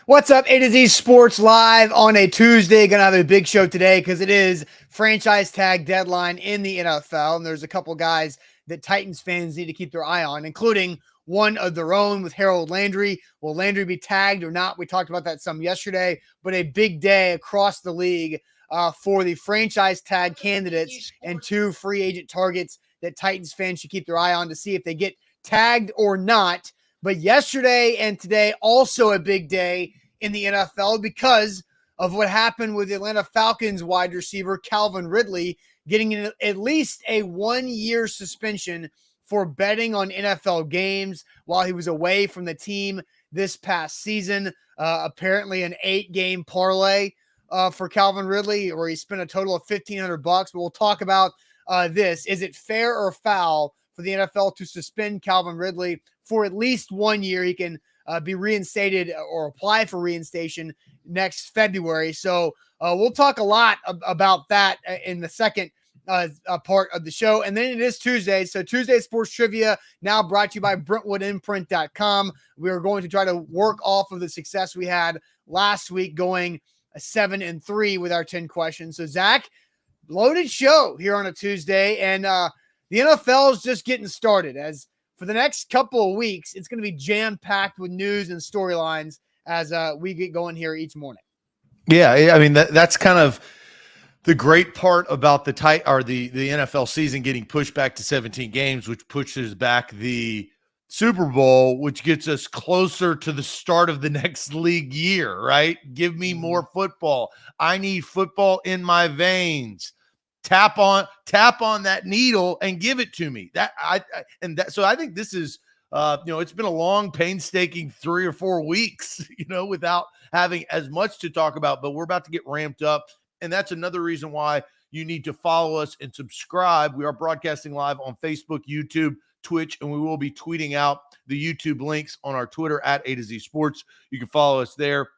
What's up, A to Z Sports Live on a Tuesday. Gonna have a big show today because it is franchise tag deadline in the NFL, and there's a couple guys that Titans fans need to keep their eye on, including one of their own with Harold Landry. Will Landry be tagged or not? We talked about that some yesterday, but a big day across the league for the franchise tag candidates and two free agent targets that Titans fans should keep their eye on to see if they get tagged or not. But yesterday and today, also a big day in the NFL because of what happened with the Atlanta Falcons wide receiver Calvin Ridley getting at least a 1-year suspension for betting on NFL games while he was away from the team this past season. Apparently an 8-game parlay for Calvin Ridley where he spent a total of $1,500. But we'll talk about this. Is it fair or foul for the NFL to suspend Calvin Ridley for at least 1 year? He can be reinstated or apply for reinstation next February. So we'll talk a lot about that in the second part of the show. And then it is Tuesday. So Tuesday Sports Trivia now brought to you by BrentwoodImprint.com. We are going to try to work off of the success we had last week going 7-3 with our 10 questions. So Zach, loaded show here on a Tuesday. And the NFL is just getting started. As for the next couple of weeks, it's going to be jam-packed with news and storylines as we get going here each morning. Yeah, I mean, that's kind of the great part about the NFL season getting pushed back to 17 games, which pushes back the Super Bowl, which gets us closer to the start of the next league year, right? Give me more football. I need football in my veins. Tap on that needle and give it to me. So I think this is, it's been a long, painstaking 3 or 4 weeks, without having as much to talk about, but we're about to get ramped up. And that's another reason why you need to follow us and subscribe. We are broadcasting live on Facebook, YouTube, Twitch, and we will be tweeting out the YouTube links on our Twitter at A to Z Sports. You can follow us there.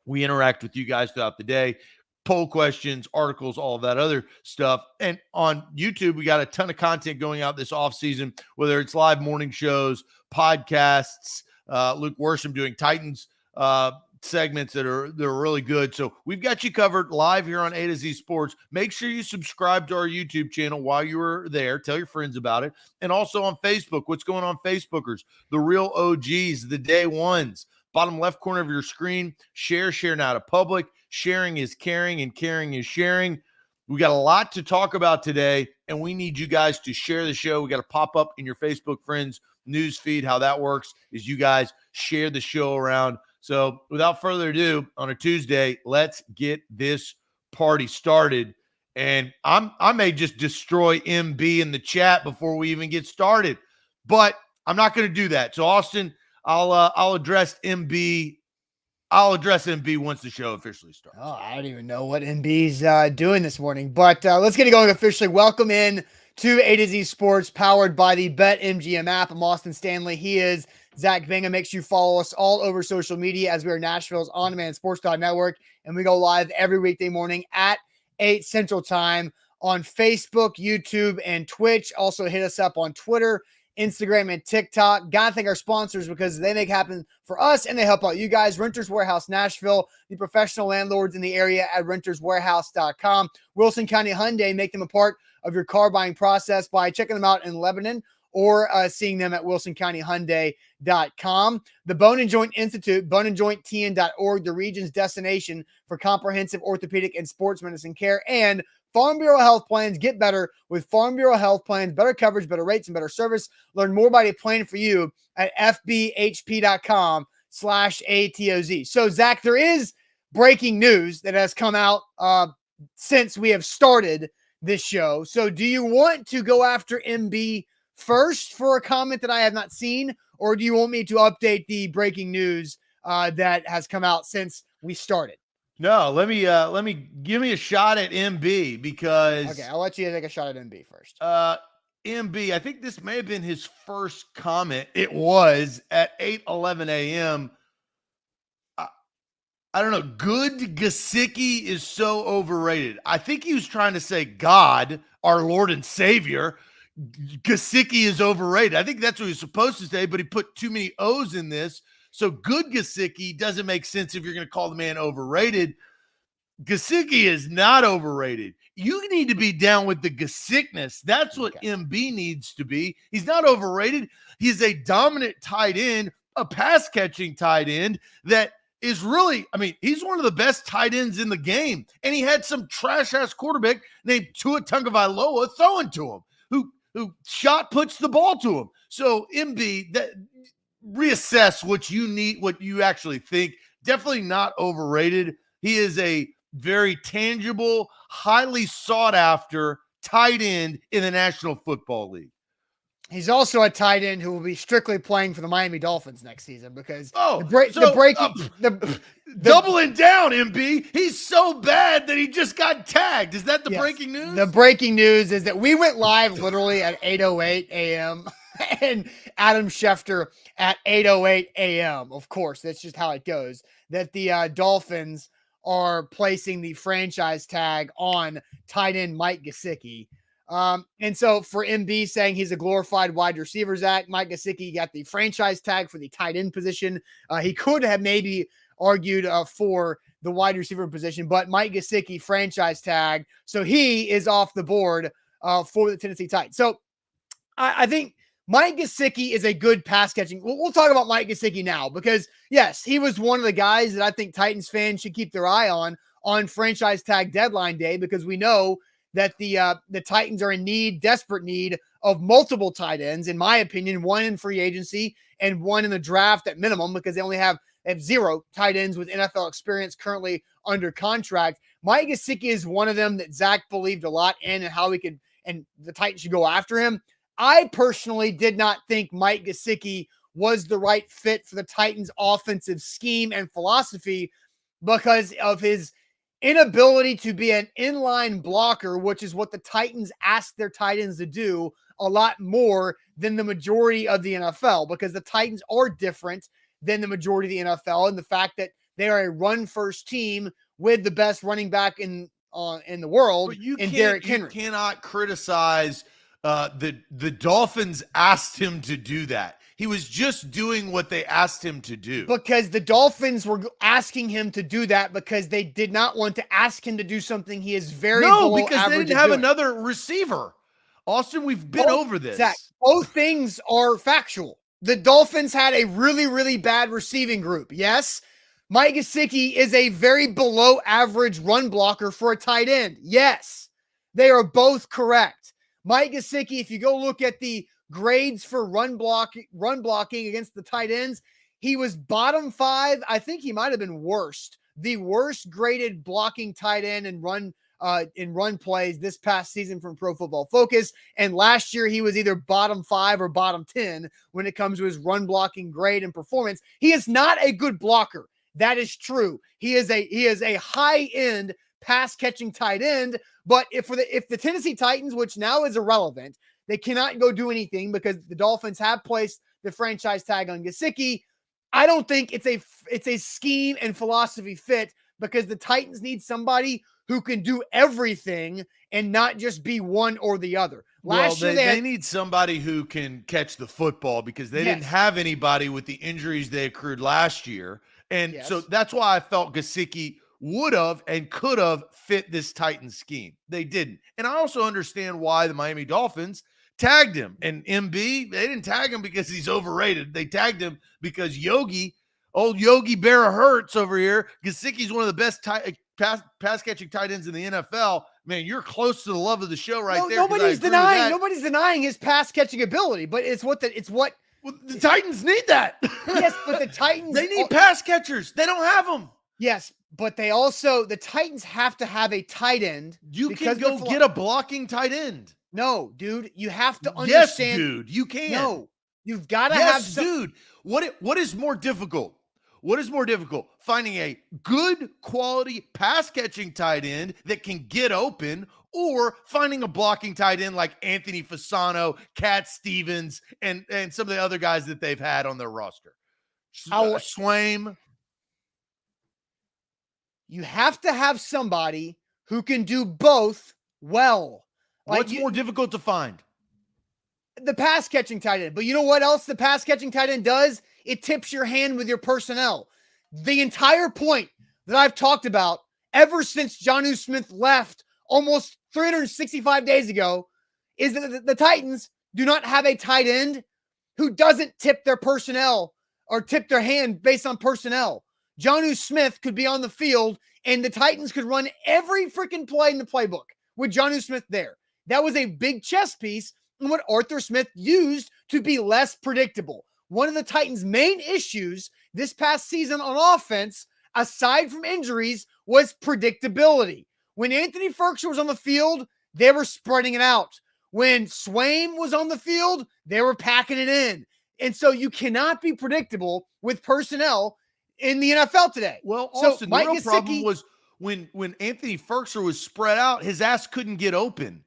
We interact with you guys throughout the day. Poll questions, articles, all of that other stuff. And on YouTube, we got a ton of content going out this offseason, whether it's live morning shows, podcasts, Luke Worsham doing Titans segments that are really good. So we've got you covered live here on A to Z Sports. Make sure you subscribe to our YouTube channel while you are there. Tell your friends about it. And also on Facebook. What's going on, Facebookers? The real OGs, the day ones. Bottom left corner of your screen. Share now to public. Sharing is caring and caring is sharing. We got a lot to talk about today, and we need you guys to share the show. We got to pop up in your Facebook friends news feed. How that works is you guys share the show around. So without further ado, on a Tuesday, let's get this party started. And I may just destroy MB in the chat before we even get started, but I'm not going to do that. So Austin, I'll address MB. I'll address MB once the show officially starts. Oh, I don't even know what MB's doing this morning, but let's get it going officially. Welcome in to A to Z Sports, powered by the BetMGM app. I'm Austin Stanley. He is Zach Bingham. Make sure you follow us all over social media as we are Nashville's on-demand sports network, and we go live every weekday morning at 8 Central Time on Facebook, YouTube, and Twitch. Also hit us up on Twitter, Instagram, and TikTok. Gotta thank our sponsors because they make it happen for us and they help out you guys. Renters Warehouse Nashville, the professional landlords in the area at renterswarehouse.com. Wilson County Hyundai, make them a part of your car buying process by checking them out in Lebanon or seeing them at wilsoncountyhyundai.com. The Bone and Joint Institute, boneandjointtn.org, the region's destination for comprehensive orthopedic and sports medicine care, and Farm Bureau Health Plans. Get better with Farm Bureau Health Plans. Better coverage, better rates, and better service. Learn more about a plan for you at fbhp.com/ATOZ. So, Zach, there is breaking news that has come out since we have started this show. So do you want to go after MB first for a comment that I have not seen, or do you want me to update the breaking news that has come out since we started? No, let me give me a shot at MB because okay, I'll let you take a shot at MB first. MB, I think this may have been his first comment. It was at 8:11 a.m. I don't know. Good Gesicki is so overrated. I think he was trying to say God, our Lord and Savior. Gesicki is overrated. I think that's what he was supposed to say, but he put too many O's in this. So good Gesicki doesn't make sense if you're going to call the man overrated. Gesicki is not overrated. You need to be down with the Gesickness. That's what MB needs to be. He's not overrated. He's a dominant tight end, a pass catching tight end that is really, I mean, he's one of the best tight ends in the game. And he had some trash ass quarterback named Tua Tagovailoa throwing to him, who shot puts the ball to him. So MB, that reassess what you need, what you actually think. Definitely not overrated. He is a very tangible, highly sought after tight end in the National Football League. He's also a tight end who will be strictly playing for the Miami Dolphins next season because doubling down, MB. He's so bad that he just got tagged. Is that the breaking news? The breaking news is that we went live literally at 8:08 a.m. and Adam Schefter at 8:08 a.m. Of course, that's just how it goes. That the Dolphins are placing the franchise tag on tight end Mike Gesicki. And so for MB saying he's a glorified wide receiver, Zach, Mike Gesicki got the franchise tag for the tight end position. He could have maybe argued for the wide receiver position, but Mike Gesicki franchise tag. So he is off the board for the Tennessee Titans. So I think Mike Gesicki is a good pass catching. We'll talk about Mike Gesicki now because, yes, he was one of the guys that I think Titans fans should keep their eye on franchise tag deadline day because we know that the Titans are in desperate need of multiple tight ends, in my opinion, one in free agency and one in the draft at minimum because they only have 0 tight ends with NFL experience currently under contract. Mike Gesicki is one of them that Zach believed a lot in and how he could, and the Titans should go after him. I personally did not think Mike Gesicki was the right fit for the Titans' offensive scheme and philosophy because of his inability to be an inline blocker, which is what the Titans ask their tight ends to do a lot more than the majority of the NFL, because the Titans are different than the majority of the NFL and the fact that they are a run-first team with the best running back in the world in Derrick Henry. You cannot criticize the Dolphins asked him to do that. He was just doing what they asked him to do. Because the Dolphins were asking him to do that because they did not want to ask him to do something he is very below average. No, because they didn't have another receiver. Austin, we've been over this. Zach, both things are factual. The Dolphins had a really, really bad receiving group. Yes, Mike Gesicki is a very below average run blocker for a tight end. Yes, they are both correct. Mike Gesicki, if you go look at the grades for run blocking against the tight ends, he was bottom 5. I think he might have been the worst graded blocking tight end in run plays this past season from Pro Football Focus. And last year he was either bottom 5 or bottom 10 when it comes to his run blocking grade and performance. He is not a good blocker. That is true. He is a high end pass catching tight end. But if the Tennessee Titans, which now is irrelevant, they cannot go do anything because the Dolphins have placed the franchise tag on Gesicki. I don't think it's a scheme and philosophy fit because the Titans need somebody who can do everything and not just be one or the other. Last year they need somebody who can catch the football because they didn't have anybody with the injuries they accrued last year. And so that's why I felt Gesicki would have and could have fit this Titans scheme. They didn't. And I also understand why the Miami Dolphins tagged him. And MB, they didn't tag him because he's overrated. They tagged him because old Yogi Berra Hurts over here, Gesicki's one of the best pass catching tight ends in the NFL. Man, you're close to the love of the show there. Nobody's denying his pass catching ability, but well, the Titans need that. Yes, but the Titans they need pass catchers. They don't have them. Yes, but the Titans have to have a tight end. You can go get a blocking tight end. No, dude, you have to understand. Yes, dude, you can. No, you've got to have dude. What is more difficult? What is more difficult? Finding a good quality pass catching tight end that can get open, or finding a blocking tight end like Anthony Fasano, Cat Stevens, and some of the other guys that they've had on their roster. Swaim. You have to have somebody who can do both well. What's more difficult to find? The pass catching tight end. But you know what else the pass catching tight end does? It tips your hand with your personnel. The entire point that I've talked about ever since Jonnu Smith left almost 365 days ago is that the Titans do not have a tight end who doesn't tip their personnel or tip their hand based on personnel. Jonnu Smith could be on the field and the Titans could run every freaking play in the playbook with Jonnu Smith there. That was a big chess piece in what Arthur Smith used to be less predictable. One of the Titans' main issues this past season on offense, aside from injuries, was predictability. When Anthony Ferguson was on the field, they were spreading it out. When Swaim was on the field, they were packing it in. And so you cannot be predictable with personnel in the NFL today. Well, so Austin, the real problem was when Anthony Ferguson was spread out, his ass couldn't get open.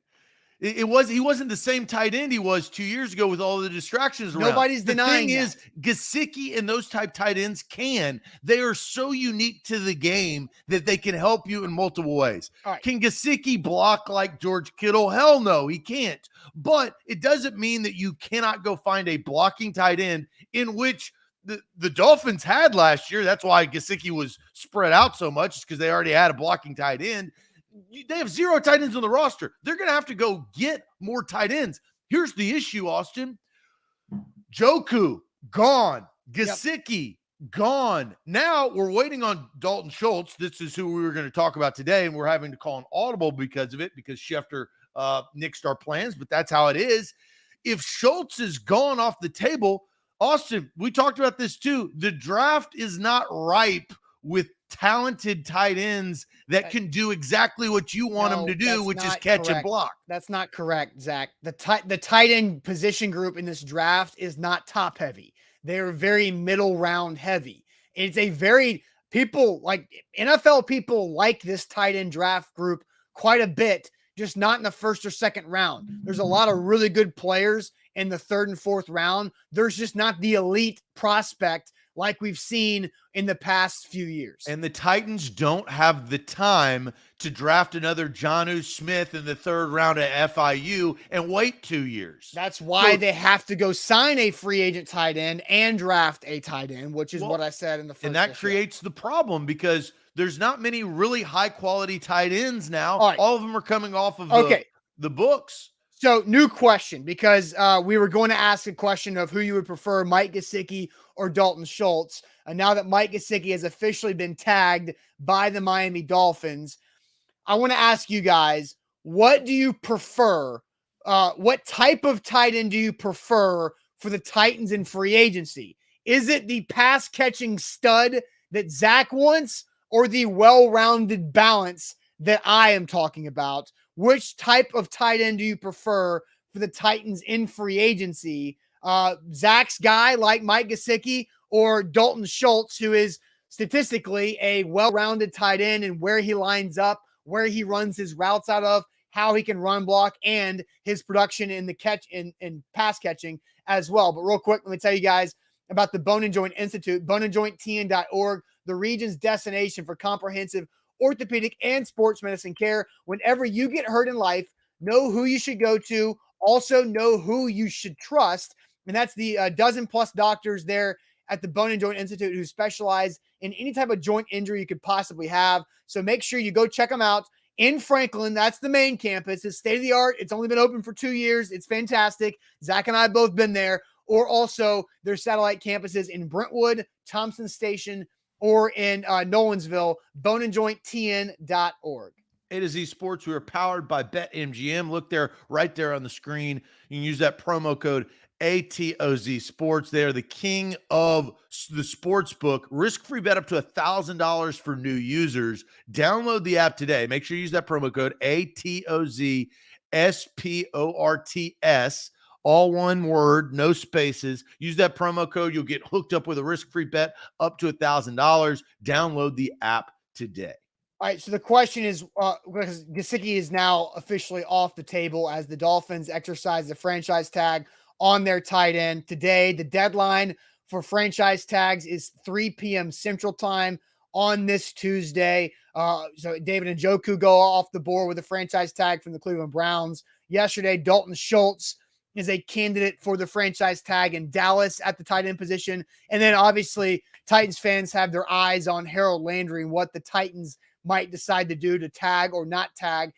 He wasn't the same tight end he was 2 years ago with all the distractions around. Nobody's denying the thing that. is, Gesicki and those type tight ends they are so unique to the game that they can help you in multiple ways. Right. Can Gesicki block like George Kittle? Hell no, he can't. But it doesn't mean that you cannot go find a blocking tight end in which the Dolphins had last year. That's why Gesicki was spread out so much, because they already had a blocking tight end. They have 0 tight ends on the roster. They're going to have to go get more tight ends. Here's the issue, Austin. Joku, gone. Gesicki, gone. Now we're waiting on Dalton Schultz. This is who we were going to talk about today, and we're having to call an audible because of it, because Schefter nixed our plans, but that's how it is. If Schultz is gone off the table, Austin, we talked about this too. The draft is not ripe with talented tight ends that can do exactly what you want them to do, which is catch and block. That's not correct, Zach. The tight end position group in this draft is not top heavy. They're very middle round heavy. It's a very NFL people like this tight end draft group quite a bit, just not in the first or second round. There's a lot of really good players in the third and fourth round. There's just not the elite prospect like we've seen in the past few years. And the Titans don't have the time to draft another Jonnu Smith in the third round at FIU and wait 2 years. That's why they have to go sign a free agent tight end and draft a tight end, which is what I said in the first. And that creates the problem, because there's not many really high quality tight ends now. All right. All of them are coming off of the books. So new question, because we were going to ask a question of who you would prefer, Mike Gesicki or Dalton Schultz. And now that Mike Gesicki has officially been tagged by the Miami Dolphins, I want to ask you guys, what do you prefer? What type of tight end do you prefer for the Titans in free agency? Is it the pass catching stud that Zach wants, or the well-rounded balance that I am talking about? Which type of tight end do you prefer for the Titans in free agency? Zach's guy like Mike Gesicki, or Dalton Schultz, who is statistically a well-rounded tight end, and where he lines up, where he runs his routes out of, how he can run block, and his production in the catch in pass catching as well. But real quick, let me tell you guys about the Bone and Joint Institute, boneandjointtn.org, the region's destination for comprehensive orthopedic and sports medicine care. Whenever you get hurt in life, know who you should go to. Also know who you should trust. And that's the dozen plus doctors there at the Bone and Joint Institute who specialize in any type of joint injury you could possibly have. So make sure you go check them out in Franklin. That's the main campus. It's state of the art. It's only been open for 2 years. It's fantastic. Zach and I have both been there. Or also their satellite campuses in Brentwood, Thompson Station, or in Nolensville, boneandjointtn.org. A to Z Sports, we are powered by BetMGM. Look there, right there on the screen. You can use that promo code ATOZ Sports. They are the king of the sports book. Risk-free bet up to $1,000 for new users. Download the app today. Make sure you use that promo code ATOZ SPORTS. All one word, no spaces. Use that promo code. You'll get hooked up with a risk-free bet up to $1,000. Download the app today. All right, so the question is, because Gesicki is now officially off the table as the Dolphins exercise the franchise tag on their tight end. Today, the deadline for franchise tags is 3 p.m. Central Time on this Tuesday. So David Njoku go off the board with a franchise tag from the Cleveland Browns. Yesterday, Dalton Schultz is a candidate for the franchise tag in Dallas at the tight end position. And then obviously Titans fans have their eyes on Harold Landry and what the Titans might decide to do to tag or not tag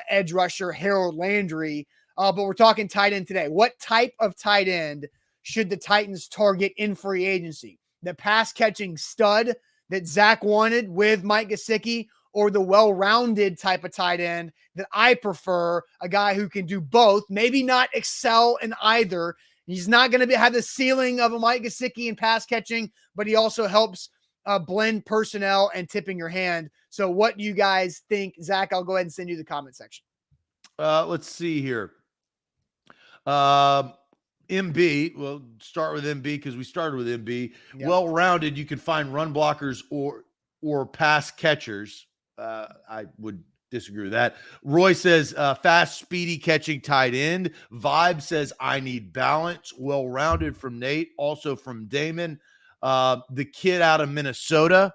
edge rusher Harold Landry. But we're talking tight end today. What type of tight end should the Titans target in free agency? The pass catching stud that Zach wanted with Mike Gesicki, or the well-rounded type of tight end that I prefer, a guy who can do both, maybe not excel in either. He's not going to have the ceiling of a Mike Gesicki in pass catching, but he also helps blend personnel and tipping your hand. So what do you guys think? Zach, I'll go ahead and send you the comment section. Let's see here. MB, we'll start with MB because we started with MB. Yep. Well-rounded, you can find run blockers or pass catchers. I would disagree with that. Roy says fast, speedy catching tight end. Vibe says I need balance. Well-rounded from Nate, also from Damon. The kid out of Minnesota,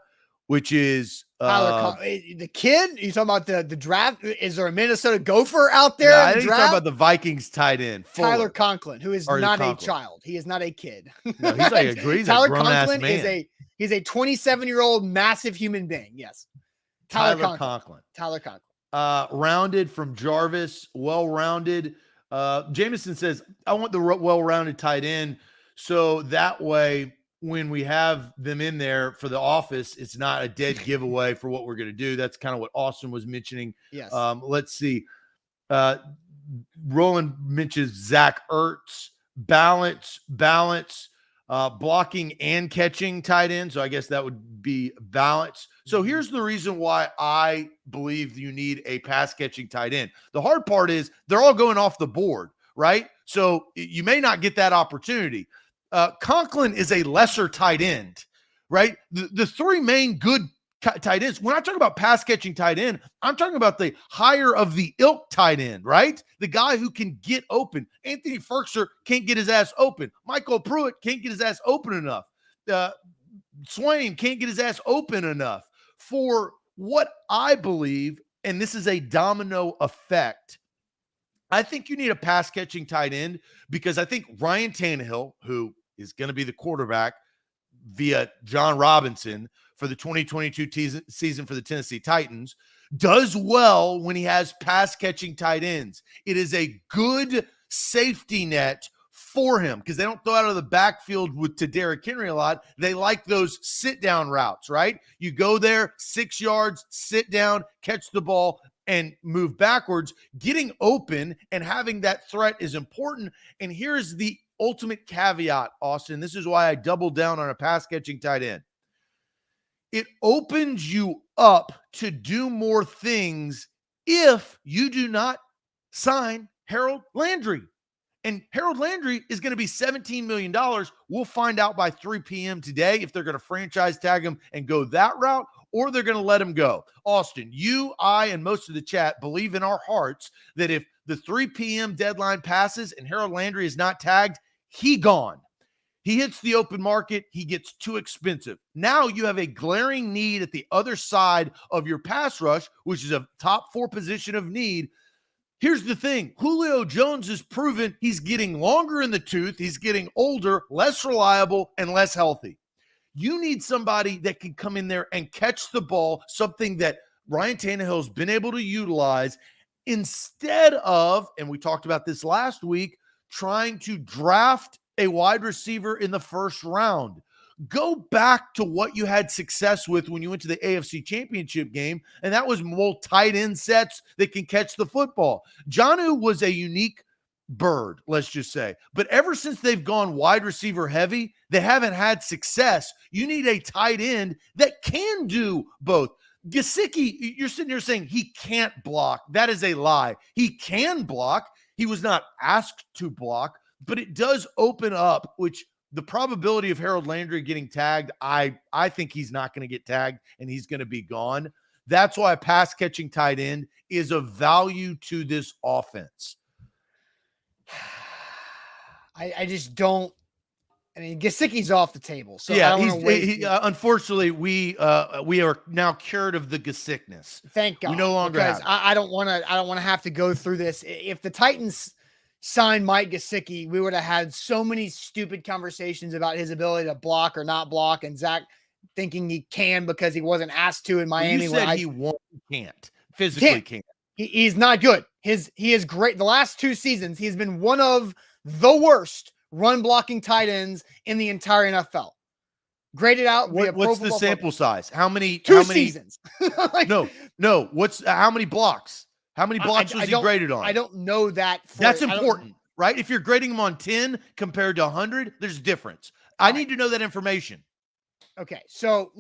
which is the kid. You talking about the draft? Is there a Minnesota Gopher out there? No, I think you're talking about the Vikings tight end, Tyler Conklin, who is not a child. He is not a kid. No, he's like he's Tyler a grown-ass Conklin man. He's a 27-year-old massive human being. Yes. Tyler Conklin. Rounded from Jarvis, well-rounded. Jameson says, I want the well-rounded tight end. So that way, when we have them in there for the office, it's not a dead giveaway for what we're going to do. That's kind of what Austin was mentioning. Yes. Let's see. Roland mentions Zach Ertz, balance, blocking and catching tight end. So I guess that would be balance. So here's the reason why I believe you need a pass catching tight end. The hard part is they're all going off the board, right? So you may not get that opportunity. Conklin is a lesser tight end, right? The three main good tight ends. When I talk about pass catching tight end, I'm talking about the higher of the ilk tight end, right? The guy who can get open. Anthony Ferkser can't get his ass open. Michael Pruitt can't get his ass open enough. Swain can't get his ass open enough. For what I believe, and this is a domino effect, I think you need a pass catching tight end because I think Ryan Tannehill, who is going to be the quarterback via John Robinson for the 2022 season for the Tennessee Titans, does well when he has pass catching tight ends. It is a good safety net for him because they don't throw out of the backfield to Derrick Henry a lot. They like those sit down routes, right? You go there 6 yards, sit down, catch the ball, and move backwards. Getting open and having that threat is important. And here's the ultimate caveat, Austin. This is why I double down on a pass catching tight end. It opens you up to do more things if you do not sign Harold Landry. And Harold Landry is going to be $17 million. We'll find out by 3 p.m. today if they're going to franchise tag him and go that route, or they're going to let him go. Austin, you, I, and most of the chat believe in our hearts that if the 3 p.m. deadline passes and Harold Landry is not tagged, he gone. He hits the open market. He gets too expensive. Now you have a glaring need at the other side of your pass rush, which is a top 4 position of need. Here's the thing. Julio Jones has proven he's getting longer in the tooth. He's getting older, less reliable, and less healthy. You need somebody that can come in there and catch the ball, something that Ryan Tannehill has been able to utilize instead of, and we talked about this last week, trying to draft a wide receiver in the first round. Go back to what you had success with when you went to the AFC Championship game, and that was more tight end sets that can catch the football. Jonnu was a unique bird, let's just say. But ever since they've gone wide receiver heavy, they haven't had success. You need a tight end that can do both. Gesicki, you're sitting here saying he can't block. That is a lie. He can block. He was not asked to block, but it does open up, which the probability of Harold Landry getting tagged, I think he's not going to get tagged and he's going to be gone. That's why a pass catching tight end is of value to this offense. I just don't. I mean, Gesicki's off the table, so yeah. I don't wait. Unfortunately, we are now cured of the Gesickness. Thank God. We no longer because have. I don't want to have to go through this. If the Titans signed Mike Gesicki, we would have had so many stupid conversations about his ability to block or not block, and Zach thinking he can because he wasn't asked to in Miami. You said he can't. Physically can't. He's not good. He is great. The last 2 seasons, he's been one of the worst run blocking tight ends in the entire NFL. Graded out. What's the sample size? How many? 2 seasons. No. How many blocks? How many blocks was he graded on? I don't know that. That's important, right? If you're grading him on 10 compared to 100, there's a difference. I need to know that information. Okay, so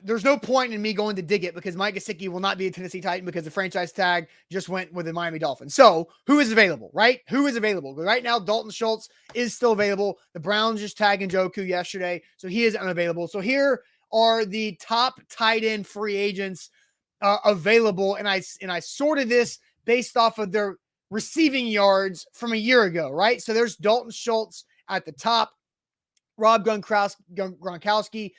there's no point in me going to dig it because Mike Gesicki will not be a Tennessee Titan because the franchise tag just went with the Miami Dolphins. So who is available, right? Who is available? Right now, Dalton Schultz is still available. The Browns just tagged Njoku yesterday, so he is unavailable. So here are the top tight end free agents available, and I sorted this based off of their receiving yards from a year ago, right? So there's Dalton Schultz at the top. Rob Gronkowski,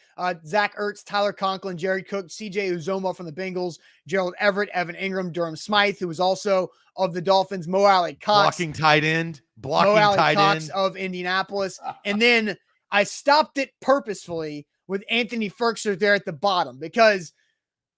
Zach Ertz, Tyler Conklin, Jared Cook, CJ Uzomah from the Bengals, Gerald Everett, Evan Ingram, Durham Smythe, who was also of the Dolphins, Mo Alley Cox. Blocking tight end of Indianapolis. And then I stopped it purposefully with Anthony Firkser there at the bottom because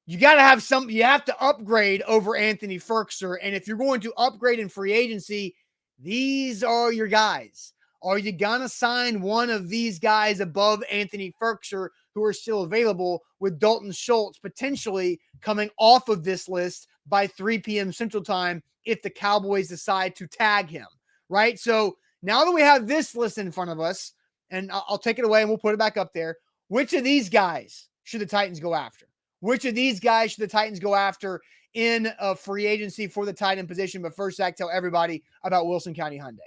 you got to have you have to upgrade over Anthony Firkser. And if you're going to upgrade in free agency, these are your guys. Are you going to sign one of these guys above Anthony Firkser who are still available with Dalton Schultz potentially coming off of this list by 3 p.m. Central Time if the Cowboys decide to tag him, right? So now that we have this list in front of us, and I'll take it away and we'll put it back up there, which of these guys should the Titans go after? Which of these guys should the Titans go after in a free agency for the tight end position? But first, Zach, tell everybody about Wilson County Hyundai.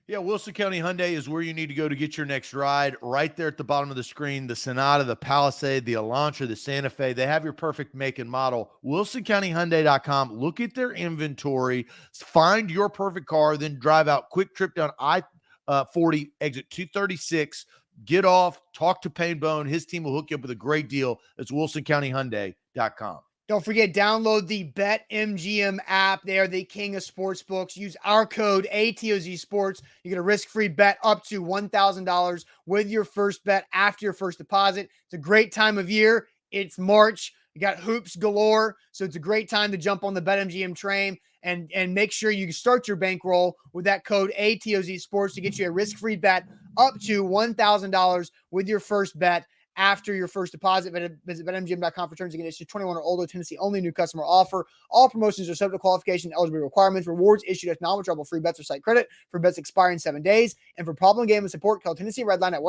Yeah, Wilson County Hyundai is where you need to go to get your next ride. Right there at the bottom of the screen, the Sonata, the Palisade, the Elantra, the Santa Fe. They have your perfect make and model. WilsonCountyHyundai.com. Look at their inventory. Find your perfect car, then drive out. Quick trip down I-40, exit 236. Get off, talk to Payne Bone. His team will hook you up with a great deal. It's WilsonCountyHyundai.com. Don't forget, download the BetMGM app. They are the king of sports books. Use our code ATOZ Sports. You get a risk-free bet up to $1,000 with your first bet after your first deposit. It's a great time of year. It's March. You got hoops galore, so it's a great time to jump on the BetMGM train and make sure you start your bankroll with that code ATOZ Sports to get you a risk-free bet up to $1,000 with your first bet after your first deposit. Visit BetMGM.com for terms and conditions. 21 or older, Tennessee only, new customer offer. All promotions are subject to qualification and eligibility requirements. Rewards issued as non-withdrawable free bets or site credit for bets expiring in 7 days. And for problem gambling support, call Tennessee Redline at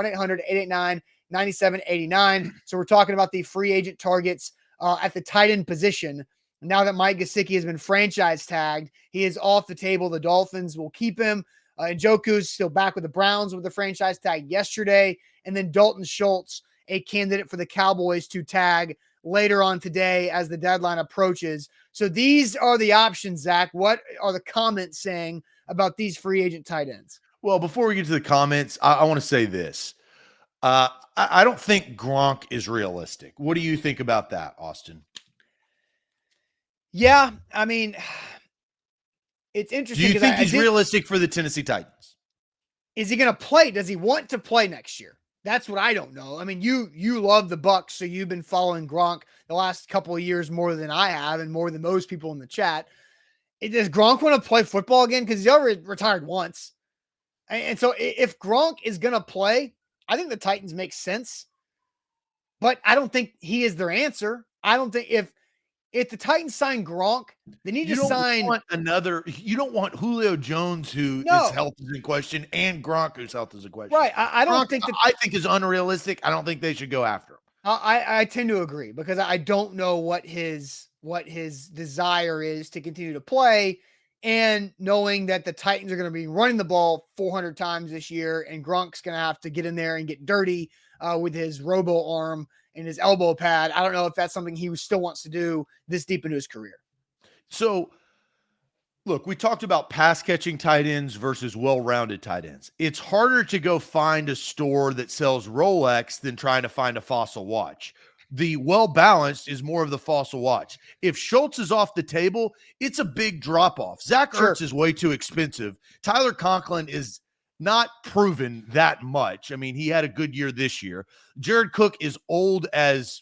1-800-889-9789. So we're talking about the free agent targets at the tight end position. Now that Mike Gesicki has been franchise tagged, he is off the table. The Dolphins will keep him. Njoku's still back with the Browns with the franchise tag yesterday. And then Dalton Schultz, a candidate for the Cowboys to tag later on today as the deadline approaches. So these are the options, Zach. What are the comments saying about these free agent tight ends? Well, before we get to the comments, I want to say this. I don't think Gronk is realistic. What do you think about that, Austin? Yeah, I mean, it's interesting. Do you think he's realistic for the Tennessee Titans? Is he going to play? Does he want to play next year? That's what I don't know. I mean, you love the Bucs, so you've been following Gronk the last couple of years more than I have and more than most people in the chat. Does Gronk want to play football again? Because he's already retired once. And so if Gronk is going to play, I think the Titans make sense. But I don't think he is their answer. I don't think if the Titans sign Gronk, they need to sign another. You don't want Julio Jones, his health is in question, and Gronk, whose health is in question. Right. I don't think that. I think is unrealistic. I don't think they should go after him. I tend to agree because I don't know what his desire is to continue to play, and knowing that the Titans are going to be running the ball 400 times this year, and Gronk's going to have to get in there and get dirty with his robo arm and his elbow pad. I don't know if that's something he still wants to do this deep into his career. So, look, we talked about pass-catching tight ends versus well-rounded tight ends. It's harder to go find a store that sells Rolex than trying to find a Fossil watch. The well-balanced is more of the false watch. If Schultz is off the table, it's a big drop-off. Zach Ertz is way too expensive. Tyler Conklin is not proven that much. I mean, he had a good year this year. Jared Cook is old as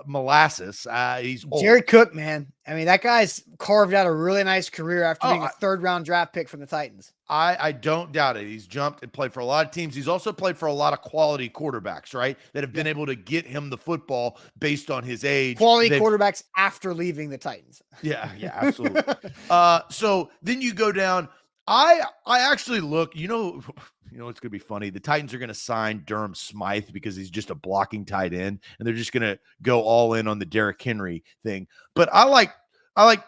molasses. He's old. Jared Cook, man. I mean, that guy's carved out a really nice career after being a third-round draft pick from the Titans. I don't doubt it. He's jumped and played for a lot of teams. He's also played for a lot of quality quarterbacks, right? That have been able to get him the football based on his age. Quality quarterbacks after leaving the Titans. Yeah, absolutely. So then you go down. I actually look, you know, it's going to be funny. The Titans are going to sign Durham Smythe because he's just a blocking tight end, and they're just going to go all in on the Derrick Henry thing. But I like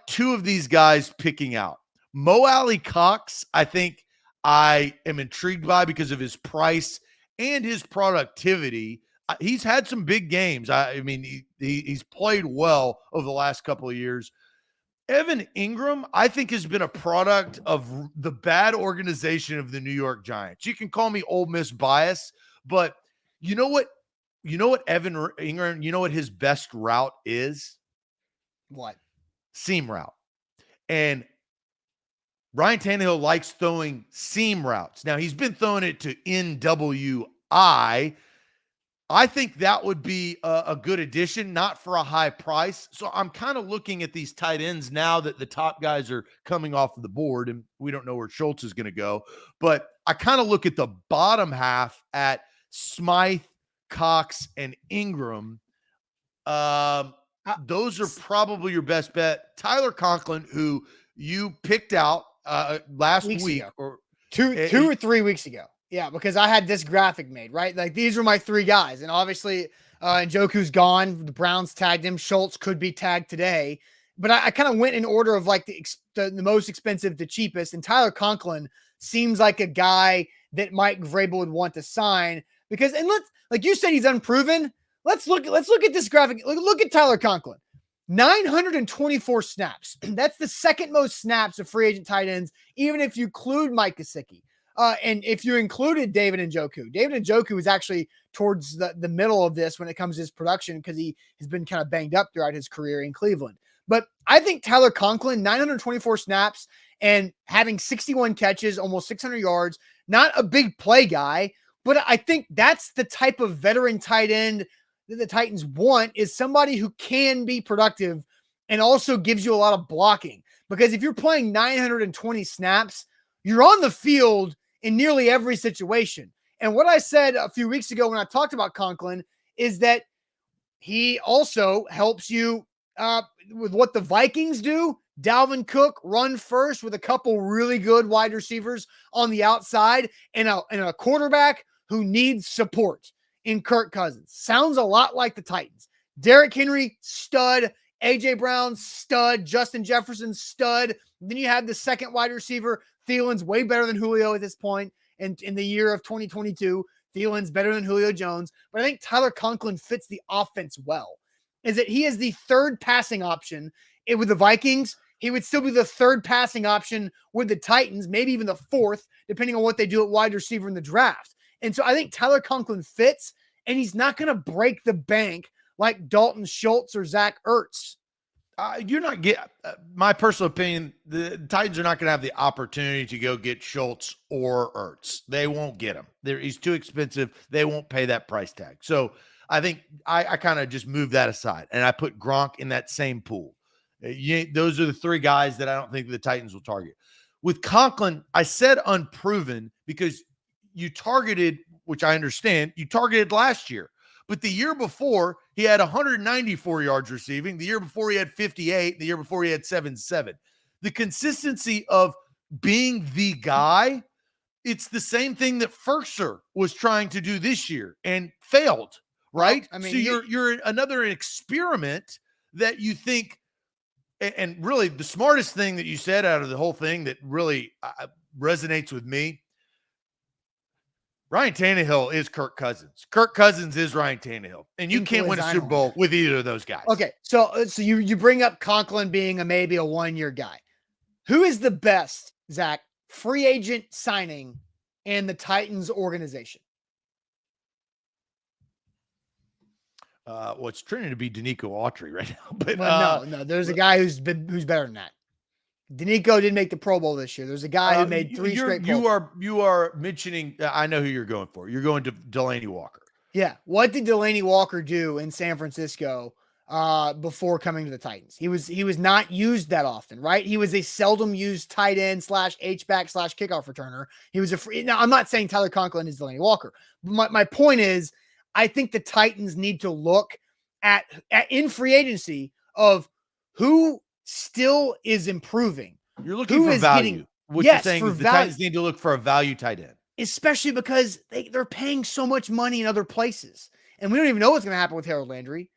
two of these guys picking out. Mo Alley Cox, I think I am intrigued by because of his price and his productivity. He's had some big games. I mean, he's played well over the last couple of years. Evan Ingram, I think, has been a product of the bad organization of the New York Giants. You can call me Ole Miss bias, but you know what Evan Ingram, you know what his best route is? What? Seam route. And Ryan Tannehill likes throwing seam routes. Now, he's been throwing it to NWI. I think that would be a good addition, not for a high price. So I'm kind of looking at these tight ends now that the top guys are coming off of the board, and we don't know where Schultz is going to go. But I kind of look at the bottom half at Smythe, Cox, and Ingram. Those are probably your best bet. Tyler Conklin, who you picked out last week ago. or two or 3 weeks ago. Yeah, because I had this graphic made, right? Like, these were my three guys. And obviously, Njoku's gone. The Browns tagged him. Schultz could be tagged today. But I kind of went in order of like the most expensive to cheapest. And Tyler Conklin seems like a guy that Mike Vrabel would want to sign. Because, and let's, like you said, he's unproven. Let's look at this graphic. Look at Tyler Conklin. 924 snaps. That's the second most snaps of free agent tight ends, even if you include Mike Gesicki. And if you included David Njoku is actually towards the middle of this when it comes to his production because he has been kind of banged up throughout his career in Cleveland. But I think Tyler Conklin, 924 snaps and having 61 catches, almost 600 yards, not a big play guy, but I think that's the type of veteran tight end that the Titans want, is somebody who can be productive and also gives you a lot of blocking. Because if you're playing 920 snaps, you're on the field in nearly every situation. And what I said a few weeks ago when I talked about Conklin is that he also helps you with what the Vikings do. Dalvin Cook run first with a couple really good wide receivers on the outside and a quarterback who needs support in Kirk Cousins. Sounds a lot like the Titans. Derrick Henry, stud. A.J. Brown, stud. Justin Jefferson, stud. Then you have the second wide receiver. Thielen's way better than Julio at this point. And in the year of 2022, Thielen's better than Julio Jones. But I think Tyler Conklin fits the offense well. Is that he is the third passing option with the Vikings. He would still be the third passing option with the Titans, maybe even the fourth, depending on what they do at wide receiver in the draft. And so I think Tyler Conklin fits, and he's not going to break the bank like Dalton Schultz or Zach Ertz. You're not getting, my personal opinion, the Titans are not going to have the opportunity to go get Schultz or Ertz. They won't get him. He's too expensive. They won't pay that price tag. So I think I kind of just moved that aside, and I put Gronk in that same pool. Those are the three guys that I don't think the Titans will target. With Conklin, I said unproven because you targeted, which I understand, you targeted last year. But the year before, he had 194 yards receiving. The year before, he had 58. The year before, he had 7. The consistency of being the guy, it's the same thing that Ferkser was trying to do this year and failed, right? Well, I mean, so you're another experiment that you think, and really the smartest thing that you said out of the whole thing that really resonates with me, Ryan Tannehill is Kirk Cousins. Kirk Cousins is Ryan Tannehill. And you can't win a Super Bowl with either of those guys. Okay, so you bring up Conklin being maybe a one-year guy. Who is the best, Zach, free agent signing in the Titans organization? Well, it's trending to be Danico Autry right now, but no, there's a guy who's better than that. Danico didn't make the Pro Bowl this year. There's a guy who made three straight. You are mentioning. I know who you're going for. You're going to Delaney Walker. Yeah. What did Delaney Walker do in San Francisco before coming to the Titans? He was not used that often, right? He was a seldom used tight end / H-back / kickoff returner. He was now I'm not saying Tyler Conklin is Delaney Walker. But my point is, I think the Titans need to look at in free agency of who still is improving. You're looking for value. What you're saying is the Titans need to look for a value tight end. Especially because they're paying so much money in other places. And we don't even know what's going to happen with Harold Landry.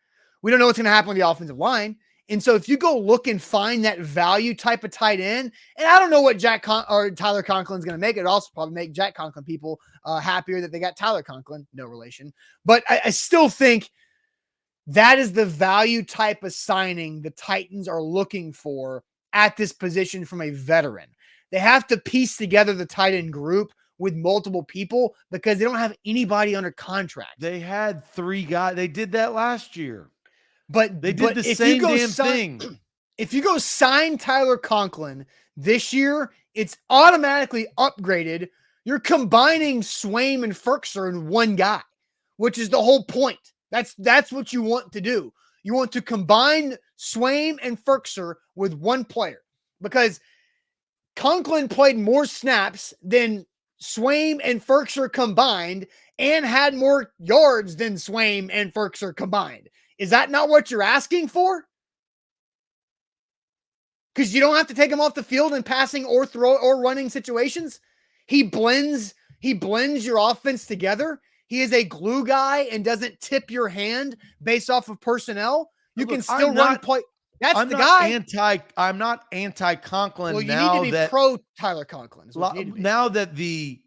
We don't know what's going to happen with the offensive line. And so if you go look and find that value type of tight end, and I don't know what Tyler Conklin's going to make. It also probably make Jack Conklin people happier that they got Tyler Conklin, no relation. But I still think that is the value type of signing the Titans are looking for at this position from a veteran. They have to piece together the tight end group with multiple people because they don't have anybody under contract. They had 3 guys. They did that last year. But they did the same damn thing. If you go sign Tyler Conklin this year, it's automatically upgraded. You're combining Swaim and Ferkser in one guy, which is the whole point. That's what you want to do. You want to combine Swaim and Ferkser with one player because Conklin played more snaps than Swaim and Ferkser combined and had more yards than Swaim and Ferkser combined. Is that not what you're asking for? Because you don't have to take him off the field in passing or throw or running situations. He blends your offense together. He is a glue guy and doesn't tip your hand based off of personnel. You can still run play. That's the guy. I'm not anti-Conklin. Well, you need to be pro Tyler Conklin. Now that the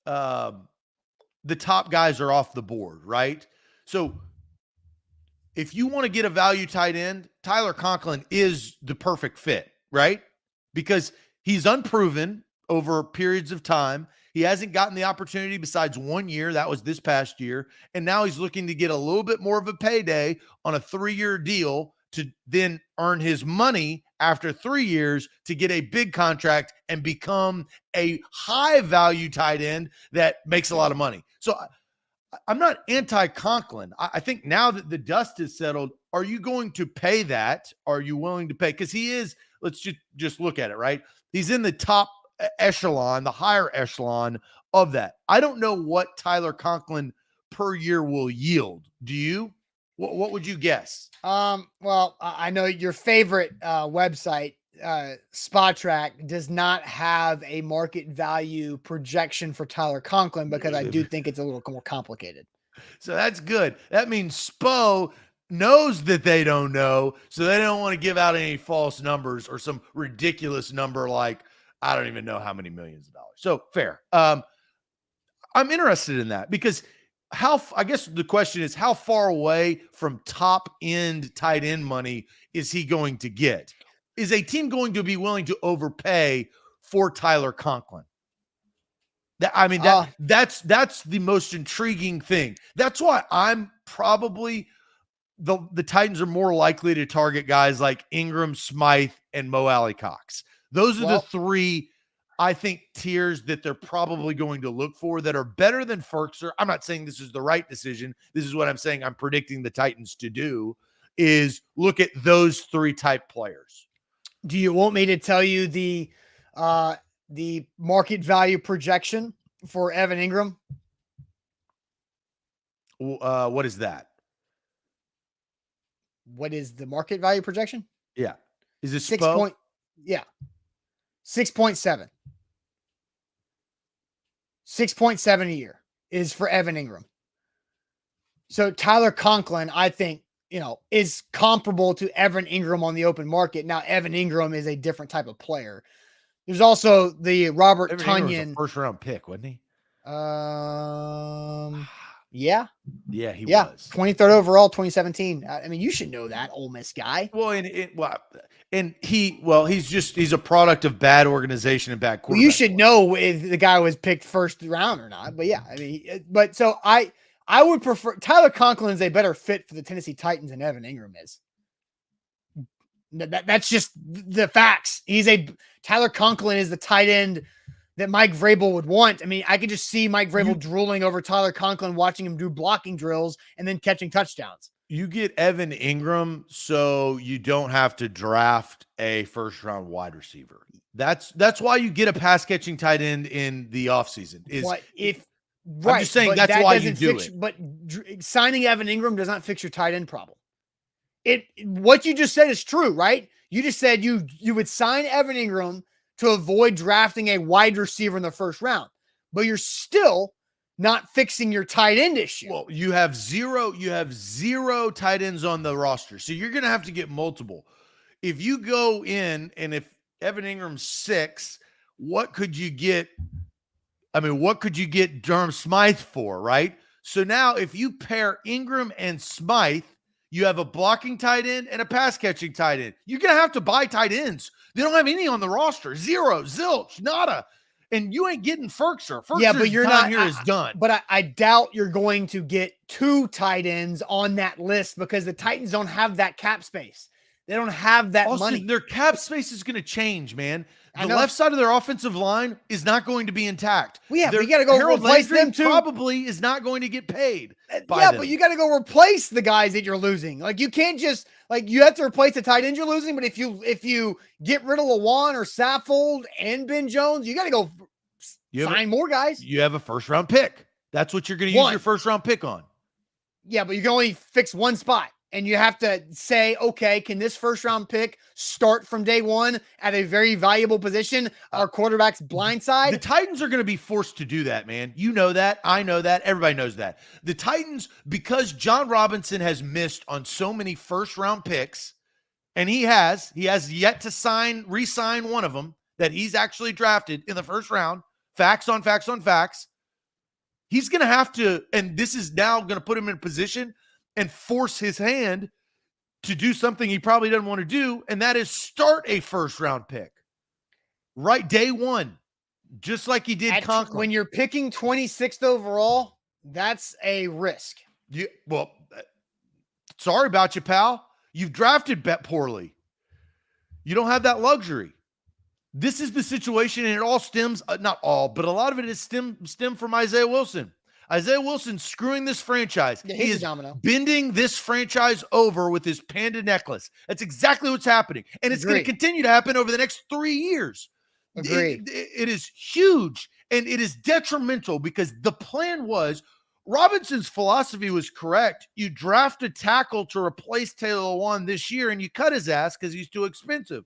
top guys are off the board, right? So if you want to get a value tight end, Tyler Conklin is the perfect fit, right? Because he's unproven over periods of time. He hasn't gotten the opportunity besides 1 year. That was this past year. And now he's looking to get a little bit more of a payday on a 3-year deal to then earn his money after 3 years to get a big contract and become a high value tight end that makes a lot of money. So I'm not anti-Conklin. I think now that the dust is settled, are you going to pay that? Are you willing to pay? Because he is, let's just look at it, right? He's in the top echelon, the higher echelon of that. I don't know what Tyler Conklin per year will yield. Do you? What would you guess? Well, I know your favorite website, SpotTrack, does not have a market value projection for Tyler Conklin because I do think it's a little more complicated. So that's good. That means Spo knows that they don't know, so they don't want to give out any false numbers or some ridiculous number like I don't even know how many millions of dollars. So fair. I'm interested in that because I guess the question is how far away from top end tight end money is he going to get? Is a team going to be willing to overpay for Tyler Conklin? That's the most intriguing thing. That's why I'm probably the Titans are more likely to target guys like Ingram, Smythe, and Mo Alley Cox. Those are the 3, I think, tiers that they're probably going to look for that are better than Ferkser. I'm not saying this is the right decision. This is what I'm saying I'm predicting the Titans to do is look at those 3 type players. Do you want me to tell you the market value projection for Evan Ingram? What is that? What is the market value projection? Yeah. Is it 6 point? Yeah. 6.7. 6.7 a year is for Evan Ingram. So Tyler Conklin, I think, is comparable to Evan Ingram on the open market. Now, Evan Ingram is a different type of player. There's also the Robert Tonyan. First round pick, wasn't he? Yeah. Yeah, he was. 23rd overall, 2017. I mean, you should know that, Ole Miss guy. Well, he's a product of bad organization and bad quarterback. Well, you should know if the guy was picked first round or not. But yeah, I mean, but so I I would prefer Tyler Conklin is a better fit for the Tennessee Titans than Evan Ingram is. That's just the facts. Tyler Conklin is the tight end that Mike Vrabel would want. I mean, I could just see Mike Vrabel drooling over Tyler Conklin, watching him do blocking drills and then catching touchdowns. You get Evan Ingram, so you don't have to draft a first-round wide receiver. That's why you get a pass-catching tight end in the offseason. I'm just saying that's why you do it. But signing Evan Ingram does not fix your tight end problem. What you just said is true, right? You just said you would sign Evan Ingram to avoid drafting a wide receiver in the first round, but you're still not fixing your tight end issue. Well, you have zero tight ends on the roster, so you're going to have to get multiple. If you go in and if Evan Ingram's 6, what could you get? I mean, what could you get Durham Smythe for, right? So now if you pair Ingram and Smythe, you have a blocking tight end and a pass-catching tight end. You're going to have to buy tight ends. They don't have any on the roster. Zero, zilch, nada. And you ain't getting Ferkser. Yeah, but you're not here is done. But I doubt you're going to get 2 tight ends on that list because the Titans don't have that cap space. They don't have that money. Their cap space is going to change, man. The left side of their offensive line is not going to be intact. Well, yeah, but you got to go replace them too. Probably is not going to get paid. But you got to go replace the guys that you're losing. Like you can't just you have to replace the tight ends you're losing. But if you get rid of Lawan or Saffold and Ben Jones, you got to go sign more guys. You have a first-round pick. That's what you're going to use your first-round pick on. Yeah, but you can only fix one spot. And you have to say, okay, can this first-round pick start from day one at a very valuable position? Our quarterback's blind side? The Titans are going to be forced to do that, man. You know that. I know that. Everybody knows that. The Titans, because John Robinson has missed on so many first-round picks, and he has yet to re-sign one of them that he's actually drafted in the first round, facts on facts on facts, he's going to have to, and this is now going to put him in a position and force his hand to do something he probably doesn't want to do, and that is start a first-round pick. Right, day one, just like he did Conklin. When you're picking 26th overall, that's a risk. Sorry about you, pal. You've drafted poorly. You don't have that luxury. This is the situation, and it all stems, not all, but a lot of it is stem from Isaiah Wilson. Isaiah Wilson screwing this franchise. Yeah, he is bending this franchise over with his panda necklace. That's exactly what's happening. And it's going to continue to happen over the next 3 years. Agreed. It is huge, and it is detrimental because the plan was Robinson's philosophy was correct. You draft a tackle to replace Taylor Lewan this year, and you cut his ass because he's too expensive.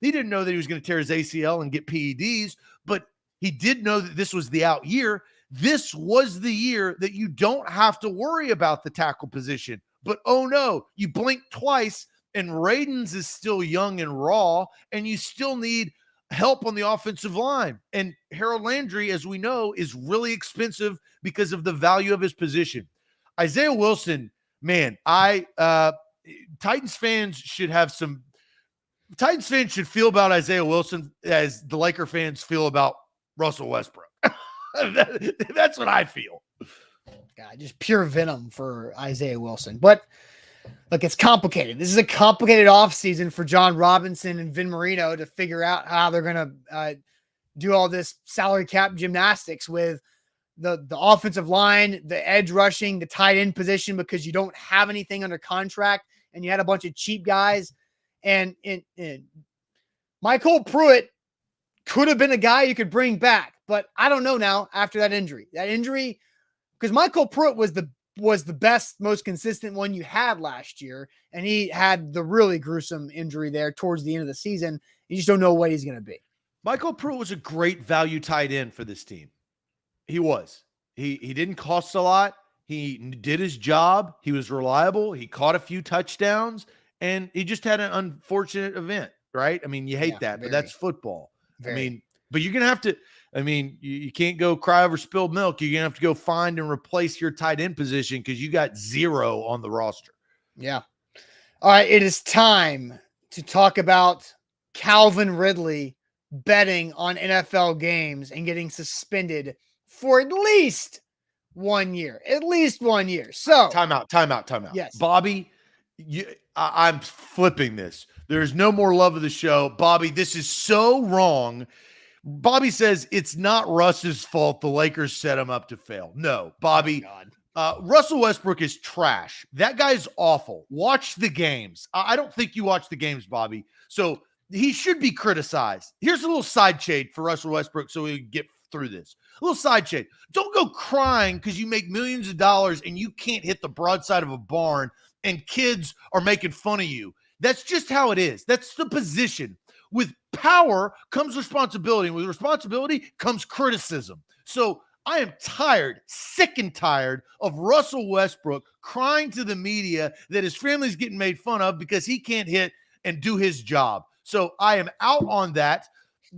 He didn't know that he was going to tear his ACL and get PEDs, but he did know that this was the out year. This was the year that you don't have to worry about the tackle position. But oh no, you blink twice and Radens is still young and raw, and you still need help on the offensive line. And Harold Landry, as we know, is really expensive because of the value of his position. Isaiah Wilson, man, Titans fans should feel about Isaiah Wilson as the Laker fans feel about Russell Westbrook. That's what I feel. God, just pure venom for Isaiah Wilson. But look, it's complicated. This is a complicated offseason for John Robinson and Vin Marino to figure out how they're going to do all this salary cap gymnastics with the offensive line, the edge rushing, the tight end position, because you don't have anything under contract and you had a bunch of cheap guys. And Michael Pruitt could have been a guy you could bring back. But I don't know now after that injury, because Michael Pruitt was the best, most consistent one you had last year. And he had the really gruesome injury there towards the end of the season. You just don't know what he's going to be. Michael Pruitt was a great value tight end for this team. He was. He didn't cost a lot. He did his job. He was reliable. He caught a few touchdowns, and he just had an unfortunate event, right? I mean, you hate that, but that's football. I mean, but you're going to have to, you can't go cry over spilled milk. You're going to have to go find and replace your tight end position because you got zero on the roster. Yeah. All right. It is time to talk about Calvin Ridley betting on NFL games and getting suspended for at least 1 year, at least 1 year. So Time out. Yes. Bobby, I'm flipping this. There's no more love of the show. Bobby, this is so wrong. Bobby says it's not Russ's fault the Lakers set him up to fail. No, Bobby. Russell Westbrook is trash. That guy's awful. Watch the games. I don't think you watch the games, Bobby. So he should be criticized. Here's a little side shade for Russell Westbrook so we can get through this. A little side shade. Don't go crying because you make millions of dollars and you can't hit the broadside of a barn and kids are making fun of you. That's just how it is. That's the position. With power comes responsibility. And with responsibility comes criticism. So I am tired, sick and tired of Russell Westbrook crying to the media that his family's getting made fun of because he can't hit and do his job. So I am out on that.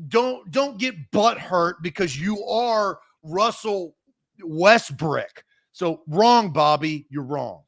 Don't get butt hurt because you are Russell Westbrook. So wrong, Bobby. You're wrong.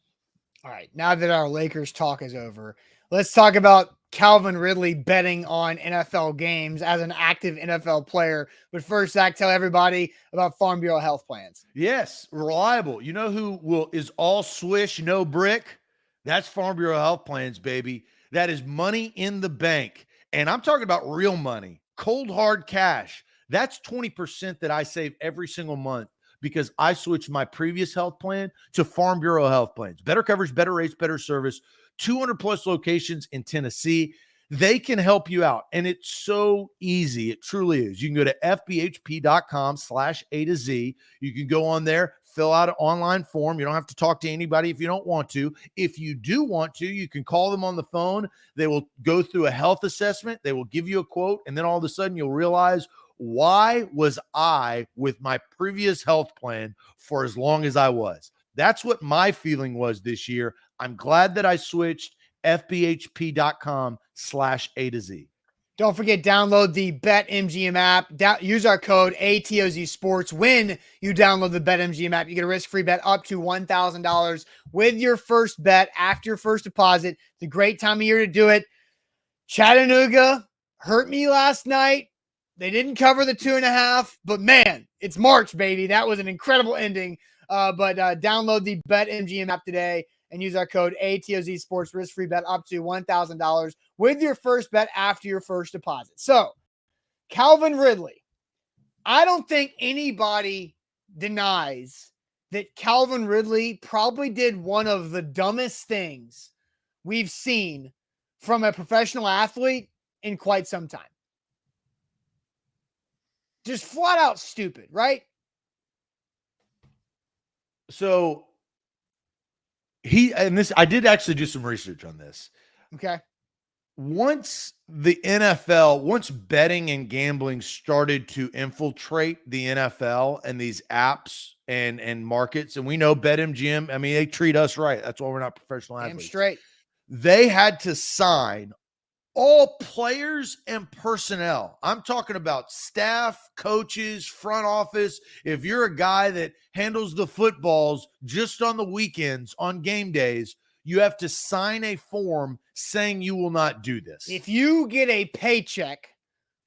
All right. Now that our Lakers talk is over, let's talk about Calvin Ridley betting on NFL games as an active NFL player. But first, Zach, tell everybody about Farm Bureau health plans. Yes, reliable. You know who is all swish, no brick? That's Farm Bureau health plans, baby. That is money in the bank. And I'm talking about real money, cold hard cash. That's 20% that I save every single month because I switched my previous health plan to Farm Bureau health plans. Better coverage, better rates, better service. 200 plus locations in Tennessee. They can help you out. And it's so easy. It truly is. You can go to fbhp.com/A to Z. You can go on there, fill out an online form. You don't have to talk to anybody if you don't want to. If you do want to, you can call them on the phone. They will go through a health assessment. They will give you a quote. And then all of a sudden you'll realize, why was I with my previous health plan for as long as I was? That's what my feeling was this year. I'm glad that I switched. fbhp.com/A to Z. Don't forget, download the BetMGM app. Use our code ATOZ Sports. When you download the BetMGM app, you get a risk-free bet up to $1,000 with your first bet after your first deposit. It's a great time of year to do it. Chattanooga hurt me last night. They didn't cover the 2.5, but man, it's March, baby. That was an incredible ending. But download the BetMGM app today and use our code ATOZ Sports, risk-free bet up to $1,000 with your first bet after your first deposit. So, Calvin Ridley, I don't think anybody denies that Calvin Ridley probably did one of the dumbest things we've seen from a professional athlete in quite some time. Just flat out stupid, right? So I did actually do some research on this. Okay. Once betting and gambling started to infiltrate the NFL and these apps and markets, and we know BetMGM, I mean, they treat us right. That's why we're not professional athletes. Damn straight. They had to sign all players and personnel. I'm talking about staff, coaches, front office. If you're a guy that handles the footballs just on the weekends, on game days, you have to sign a form saying you will not do this. If you get a paycheck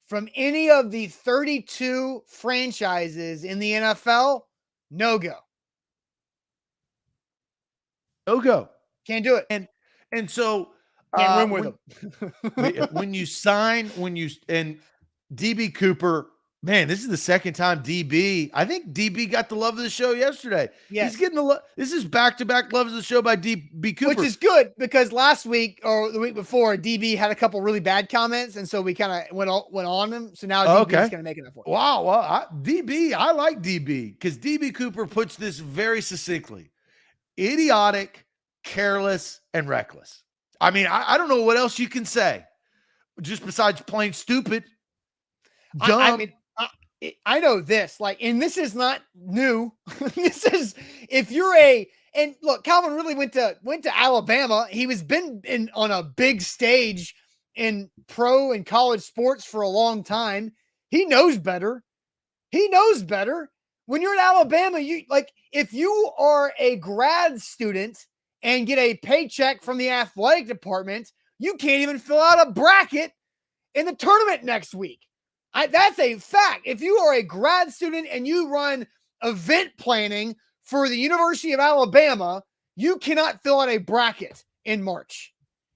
from any of the 32 franchises in the NFL, no go. No go. Can't do it. And so can't win with them. when you sign, and DB Cooper, man, this is the second time I think DB got the love of the show yesterday. Yes. He's getting this is back-to-back loves of the show by DB Cooper. Which is good because last week or the week before, DB had a couple really bad comments, and so we kind of went on him. So now DB is going to make it up for him. Wow. Well, I like DB because DB Cooper puts this very succinctly. Idiotic, careless, and reckless. I mean, I don't know what else you can say just besides plain stupid, dumb. I know this, and this is not new. This is, if you're and look, Calvin really went to Alabama. He was been on a big stage in pro and college sports for a long time. He knows better. When you're at Alabama, if you are a grad student and get a paycheck from the athletic department, you can't even fill out a bracket in the tournament next week. That's a fact. If you are a grad student and you run event planning for the University of Alabama, you cannot fill out a bracket in March.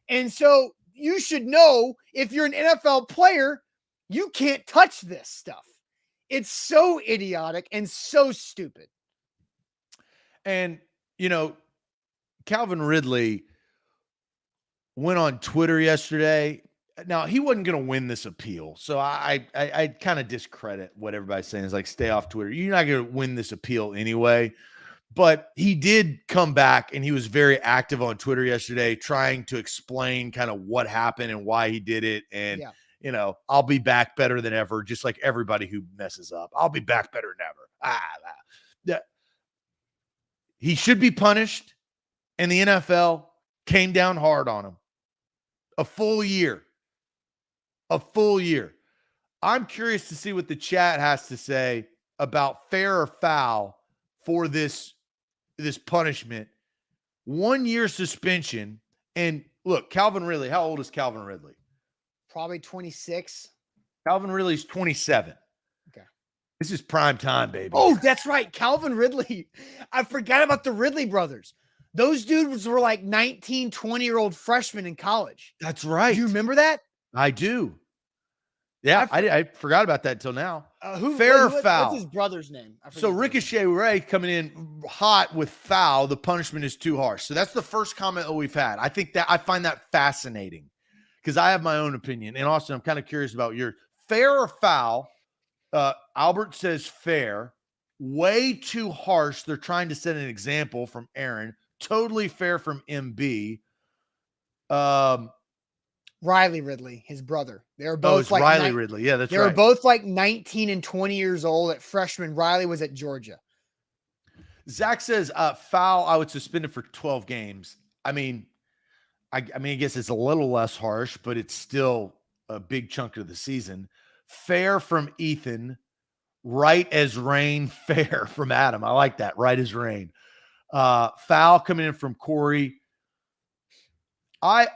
And so you should know, if you're an NFL player, you can't touch this stuff. It's so idiotic and so stupid. And, Calvin Ridley went on Twitter yesterday. Now, he wasn't going to win this appeal. So I kind of discredit what everybody's saying. Is like, stay off Twitter. You're not going to win this appeal anyway. But he did come back, and he was very active on Twitter yesterday, trying to explain kind of what happened and why he did it. And, I'll be back better than ever, just like everybody who messes up. I'll be back better than ever. He should be punished, and the NFL came down hard on him. A full year. I'm curious to see what the chat has to say about fair or foul for this punishment. 1 year suspension. And look, Calvin Ridley, how old is Calvin Ridley? Probably 26. Calvin Ridley's 27. Okay. This is prime time, baby. Oh, that's right. Calvin Ridley. I forgot about the Ridley brothers. Those dudes were like 19, 20-year-old freshmen in college. That's right. Do you remember that? I do. Yeah, I forgot about that until now. Fair or foul? What's his brother's name? So Ricochet Ray coming in hot with foul. The punishment is too harsh. So that's the first comment that we've had. I find that fascinating because I have my own opinion. And Austin, I'm kind of curious about yours. Fair or foul? Albert says fair. Way too harsh. They're trying to set an example from Aaron. Totally fair from MB. Riley Ridley, his brother. They were both Riley Ridley. Yeah, that's right. They were both like 19 and 20 years old at freshman. Riley was at Georgia. Zach says foul. I would suspend it for 12 games. I mean, I guess it's a little less harsh, but it's still a big chunk of the season. Fair from Ethan. Right as rain. Fair from Adam. I like that. Right as rain. Foul coming in from Corey. I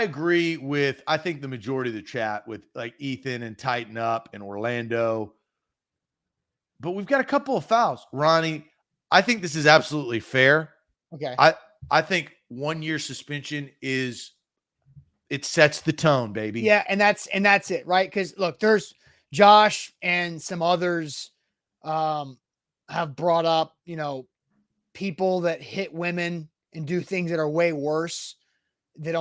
agree with, I think the majority of the chat with like Ethan and Tighten Up and Orlando. But we've got a couple of fouls. Ronnie, I think this is absolutely fair. Okay. I think 1 year suspension it sets the tone, baby. Yeah, and that's it, right? Because look, there's Josh and some others have brought up, people that hit women and do things that are way worse that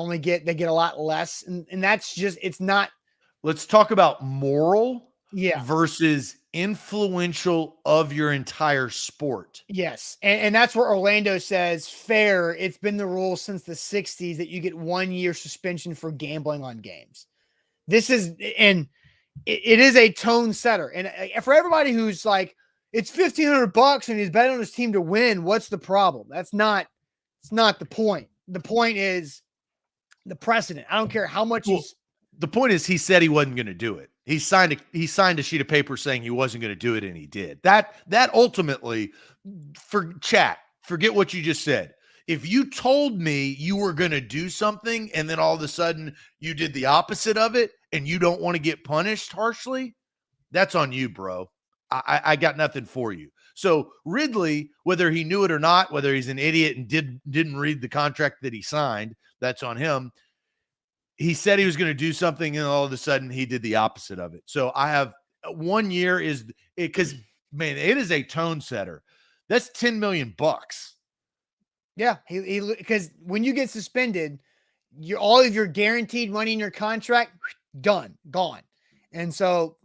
they get a lot less. And that's just, it's not. Let's talk about moral Yeah. versus influential of your entire sport. Yes. And that's where Orlando says fair. It's been the rule since the 60s that you get 1 year suspension for gambling on games. This is, and it is a tone setter. And for everybody who's like, it's $1,500 and he's betting on his team to win, what's the problem? It's not the point. The point is the precedent. I don't care how much the point is he said he wasn't going to do it. He signed a sheet of paper saying he wasn't going to do it, and he did. That ultimately, for chat, forget what you just said. If you told me you were going to do something and then all of a sudden you did the opposite of it and you don't want to get punished harshly, that's on you, bro. I got nothing for you. So Ridley, whether he knew it or not, whether he's an idiot and didn't read the contract that he signed, that's on him. He said he was going to do something, and all of a sudden he did the opposite of it. So I have 1 year is it because, man, it is a tone setter. That's $10 million. Yeah, he because when you get suspended, all of your guaranteed money in your contract gone. And so,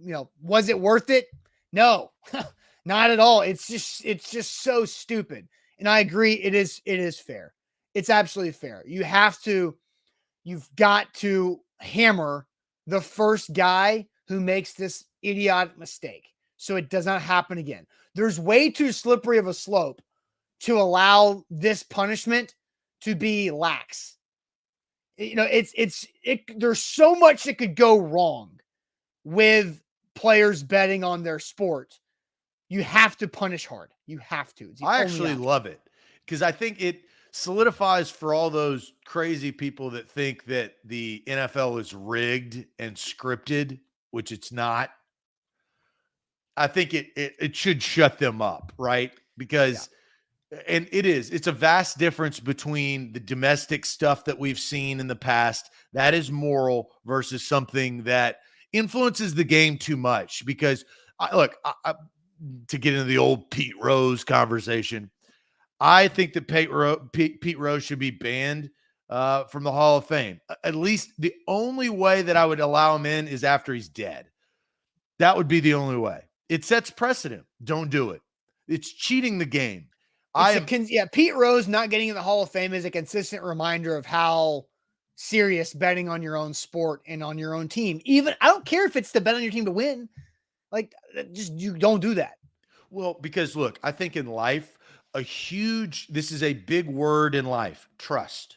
was it worth it? No, not at all. It's just so stupid. And I agree. It is fair. It's absolutely fair. You've got to hammer the first guy who makes this idiotic mistake so it does not happen again. There's way too slippery of a slope to allow this punishment to be lax. There's so much that could go wrong with players betting on their sport. You have to punish hard. You have to. I actually love it because I think it solidifies for all those crazy people that think that the NFL is rigged and scripted, which it's not. I think it should shut them up, right? Because And it's a vast difference between the domestic stuff that we've seen in the past that is moral versus something that influences the game too much. Because to get into the old Pete Rose conversation, I think that Pete Rose should be banned from the Hall of Fame. At least the only way that I would allow him in is after he's dead. That would be the only way. It sets precedent. Don't do it. It's cheating the game. Pete Rose not getting in the Hall of Fame is a consistent reminder of how serious betting on your own sport and on your own team. Even I don't care if it's to bet on your team to win. Like, just you don't do that. Well, because look, I think in life, this is a big word in life, trust.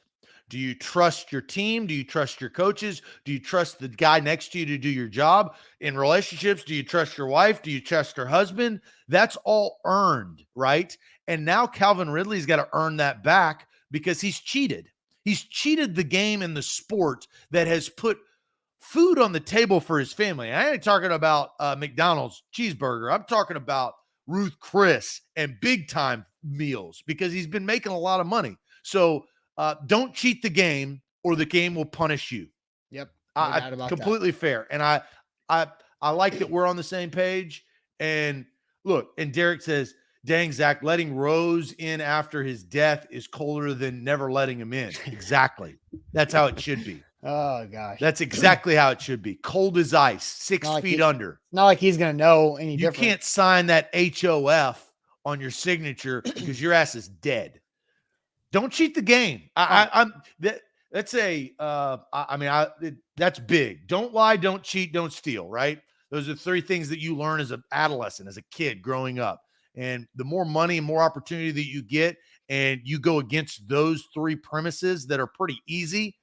Do you trust your team? Do you trust your coaches? Do you trust the guy next to you to do your job? In relationships, do you trust your wife? Do you trust your husband? That's all earned, right? And now Calvin Ridley's got to earn that back because he's cheated. He's cheated the game and the sport that has put food on the table for his family. I ain't talking about McDonald's cheeseburger. I'm talking about Ruth Chris and big time meals because he's been making a lot of money. So don't cheat the game or the game will punish you. Yep. Completely fair. And I like that we're on the same page. And look, and Derek says, dang, Zach, letting Rose in after his death is colder than never letting him in. Exactly. That's how it should be. Oh, gosh. That's exactly how it should be. Cold as ice, 6 feet under. Not like he's going to know any different. You can't sign that HOF on your signature because your ass is dead. Don't cheat the game. That's big. Don't lie, don't cheat, don't steal, right? Those are 3 things that you learn as an adolescent, as a kid growing up. And the more money and more opportunity that you get and you go against those 3 premises that are pretty easy,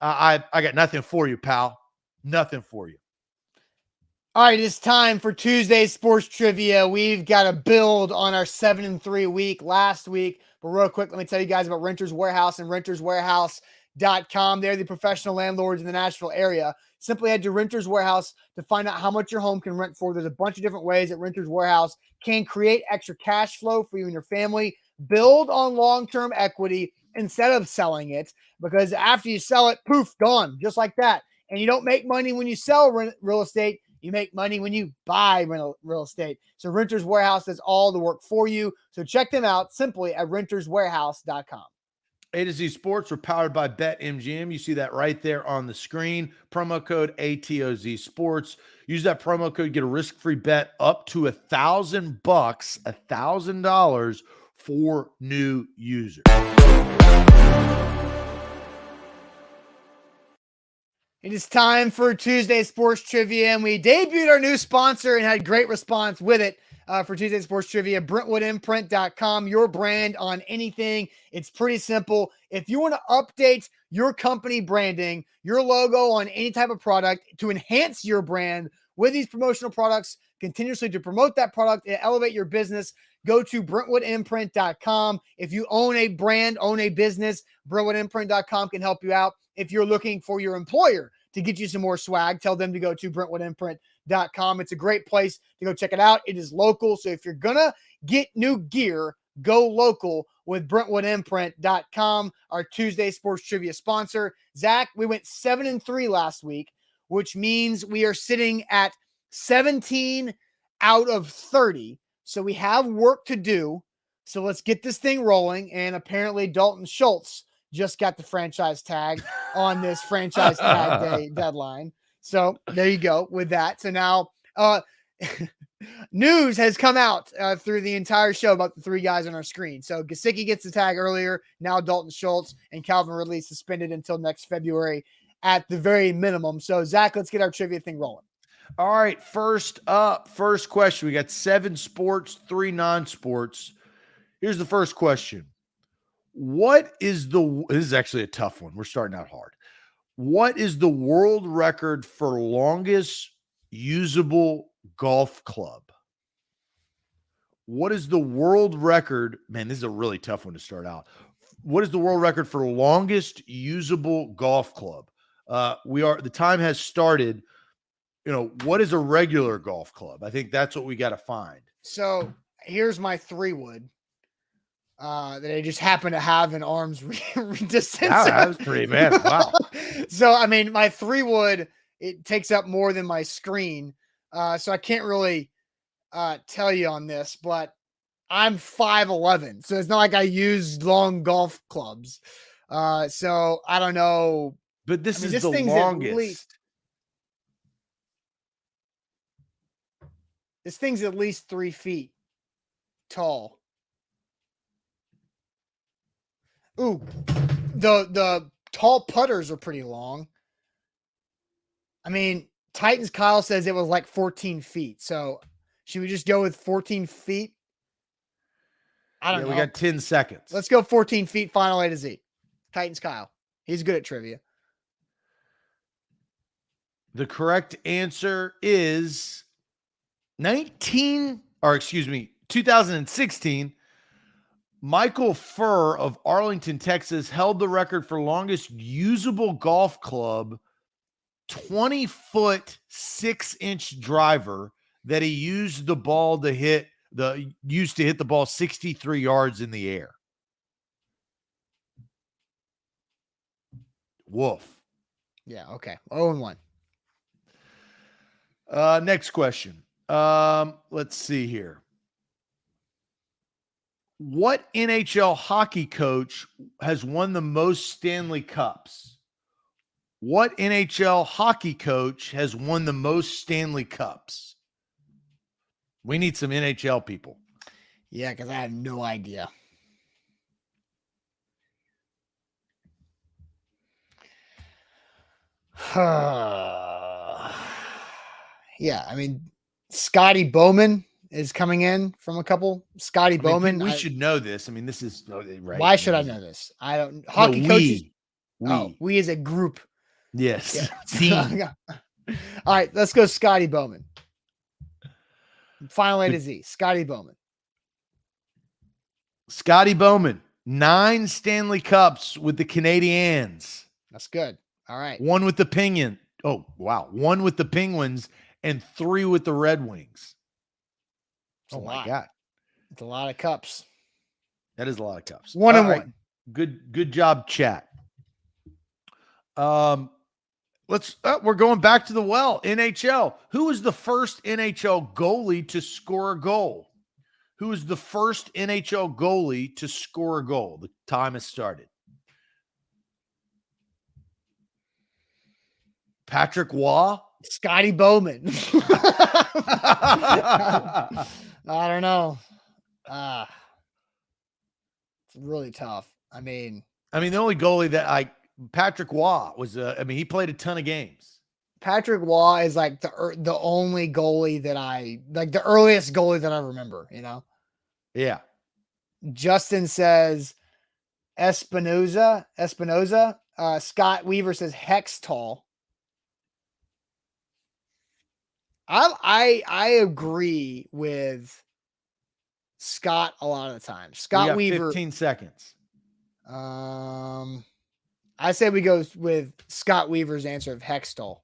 I got nothing for you, pal. Nothing for you. All right, it's time for Tuesday's sports trivia. We've got to build on our 7-3 week last week. But real quick, let me tell you guys about Renters Warehouse and renterswarehouse.com. They're the professional landlords in the Nashville area. Simply head to Renters Warehouse to find out how much your home can rent for. There's a bunch of different ways that Renters Warehouse can create extra cash flow for you and your family. Build on long-term equity instead of selling it, because after you sell it, poof, gone, just like that. And you don't make money when you sell real estate. You make money when you buy real estate. So Renters Warehouse does all the work for you. So check them out simply at renterswarehouse.com. A to Z Sports are powered by BetMGM. You see that right there on the screen. Promo code ATOZ Sports. Use that promo code, get a risk-free bet up to $1,000, $1,000 for new users. It is time for Tuesday Sports Trivia, and we debuted our new sponsor and had great response with it for Tuesday Sports Trivia, BrentwoodImprint.com, your brand on anything. It's pretty simple. If you want to update your company branding, your logo on any type of product to enhance your brand with these promotional products, continuously to promote that product and elevate your business, go to BrentwoodImprint.com. If you own a brand, own a business, BrentwoodImprint.com can help you out. If you're looking for your employer to get you some more swag, tell them to go to BrentwoodImprint.com. It's a great place to go check it out. It is local. So if you're going to get new gear, go local with BrentwoodImprint.com, our Tuesday Sports Trivia sponsor. Zach, we went 7-3 last week, which means we are sitting at 17 out of 30. So we have work to do. So let's get this thing rolling. And apparently Dalton Schultz just got the franchise tag on this franchise tag day deadline. So there you go with that. So now news has come out through the entire show about the 3 guys on our screen. So Gesicki gets the tag earlier. Now Dalton Schultz and Calvin Ridley suspended until next February at the very minimum. So Zach, let's get our trivia thing rolling. All right. First up, first question. We got 7 sports, 3 non-sports. Here's the first question. This is actually a tough one. We're starting out hard. What is the world record for longest usable golf club? What is the world record? Man, this is a really tough one to start out. What is the world record for longest usable golf club? The time has started. What is a regular golf club? I think that's what we got to find. So here's my 3-wood. that I just happen to have in arm's distance. Wow, that was pretty, man. Wow. So, I mean, my 3-wood, it takes up more than my screen. So I can't really tell you on this, but I'm 5'11", so it's not like I use long golf clubs. So I don't know. But this is this the thing's longest. This thing's at least 3 feet tall. Ooh, the tall putters are pretty long. I mean, Titans Kyle says it was like 14 feet. So should we just go with 14 feet? I don't know. We got 10 seconds. Let's go 14 feet, final A to Z. Titans Kyle. He's good at trivia. The correct answer is 2016. Michael Furr of Arlington, Texas, held the record for longest usable golf club, 20-foot, 6-inch driver that he used the ball 63 yards in the air. Woof. Yeah, okay. 0-1. Next question. Let's see here. What NHL hockey coach has won the most Stanley Cups? What NHL hockey coach has won the most Stanley Cups? We need some NHL people. Yeah, because I have no idea. Yeah, I mean, Scotty Bowman is coming in from a couple. Scotty Bowman. We should know this. I mean, this is right. Why should I know this? I don't. Hockey coaches. We as a group. Yes. Yeah. All right, let's go Scotty Bowman. Final A to Z. Scotty Bowman. Scotty Bowman. 9 Stanley Cups with the Canadiens. That's good. All right. 1 with the Penguins. Oh, wow. 1 with the Penguins and 3 with the Red Wings. Oh my God. It's a lot of cups. That is a lot of cups. 1-1. Right. Good job, chat. We're going back to the well. NHL. Who was the first NHL goalie to score a goal? Who was the first NHL goalie to score a goal? The time has started. Patrick Waugh? Scotty Bowman. I don't know. It's really tough. I mean, the only goalie that Patrick Waugh was, he played a ton of games. Patrick Waugh is like the only goalie that the earliest goalie that I remember, Yeah. Justin says Espinoza. Scott Weaver says Hextall. I agree with Scott a lot of the time. Scott Weaver. 15 seconds. I say we go with Scott Weaver's answer of Hextall.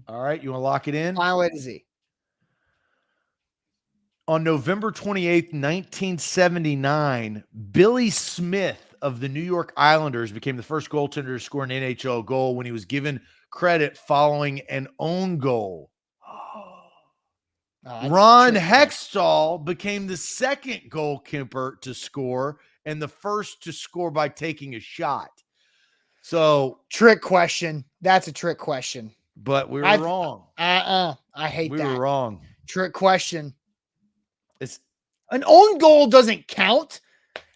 All right, you want to lock it in? Final A to Z. On November 28th, 1979, Billy Smith of the New York Islanders became the first goaltender to score an NHL goal when he was given credit following an own goal. Ron Hextall became the second goalkeeper to score and the first to score by taking a shot. So, trick question. That's a trick question. But we were wrong. I hate that. We were wrong. Trick question. It's an own goal doesn't count.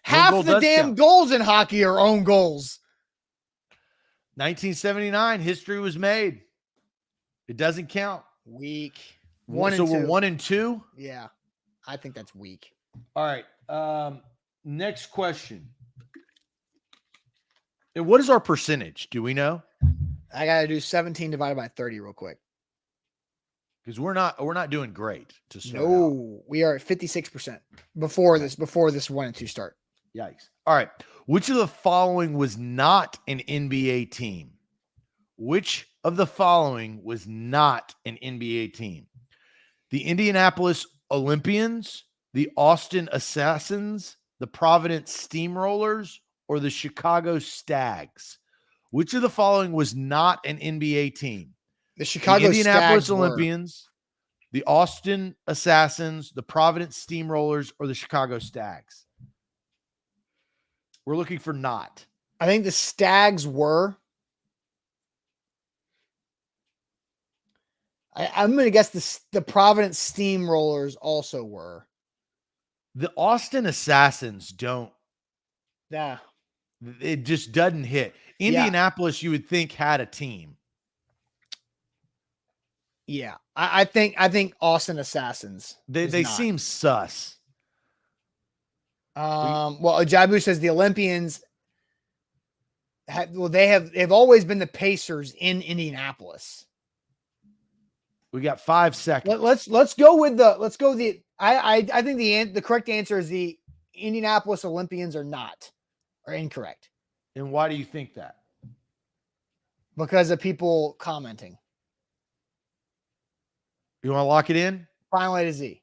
Half the damn goals in hockey are own goals. 1979, history was made. It doesn't count. Weak. So we're 1-2? Yeah. I think that's weak. All right. Next question. And what is our percentage? Do we know? I got to do 17 divided by 30 real quick. Because we're not doing great to start. No, we are at 56% before this 1 and 2 start. Yikes. All right. Which of the following was not an NBA team? Which of the following was not an NBA team? The Indianapolis Olympians, the Austin Assassins, the Providence Steamrollers, or the Chicago Stags? Which of the following was not an NBA team? The The Chicago Indianapolis Stags were. Olympians, the Austin Assassins, the Providence Steamrollers, or the Chicago Stags? We're looking for not. I think the Stags were. I'm going to guess the Providence Steamrollers also were. The Austin Assassins don't. Yeah. It just doesn't hit. Indianapolis, you would think, had a team. Yeah. I think Austin Assassins. They seem sus. Well, Ajabu says the Olympians they've always been the Pacers in Indianapolis. We got 5 seconds. Let's go I think the correct answer is the Indianapolis Olympians are incorrect. And why do you think that? Because of people commenting. You want to lock it in? Final A to Z.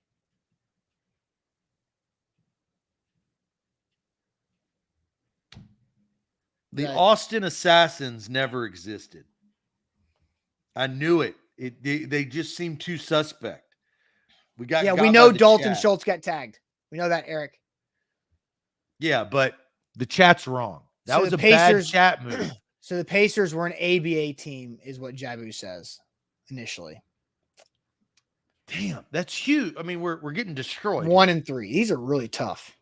The Austin Assassins never existed. I knew it. They just seem too suspect. We know Dalton Schultz got tagged. We know that, Eric. Yeah, but the chat's wrong. That was a bad chat move. So the Pacers were an ABA team, is what Jabu says initially. Damn, that's huge. I mean, we're getting destroyed. 1 and 3. These are really tough.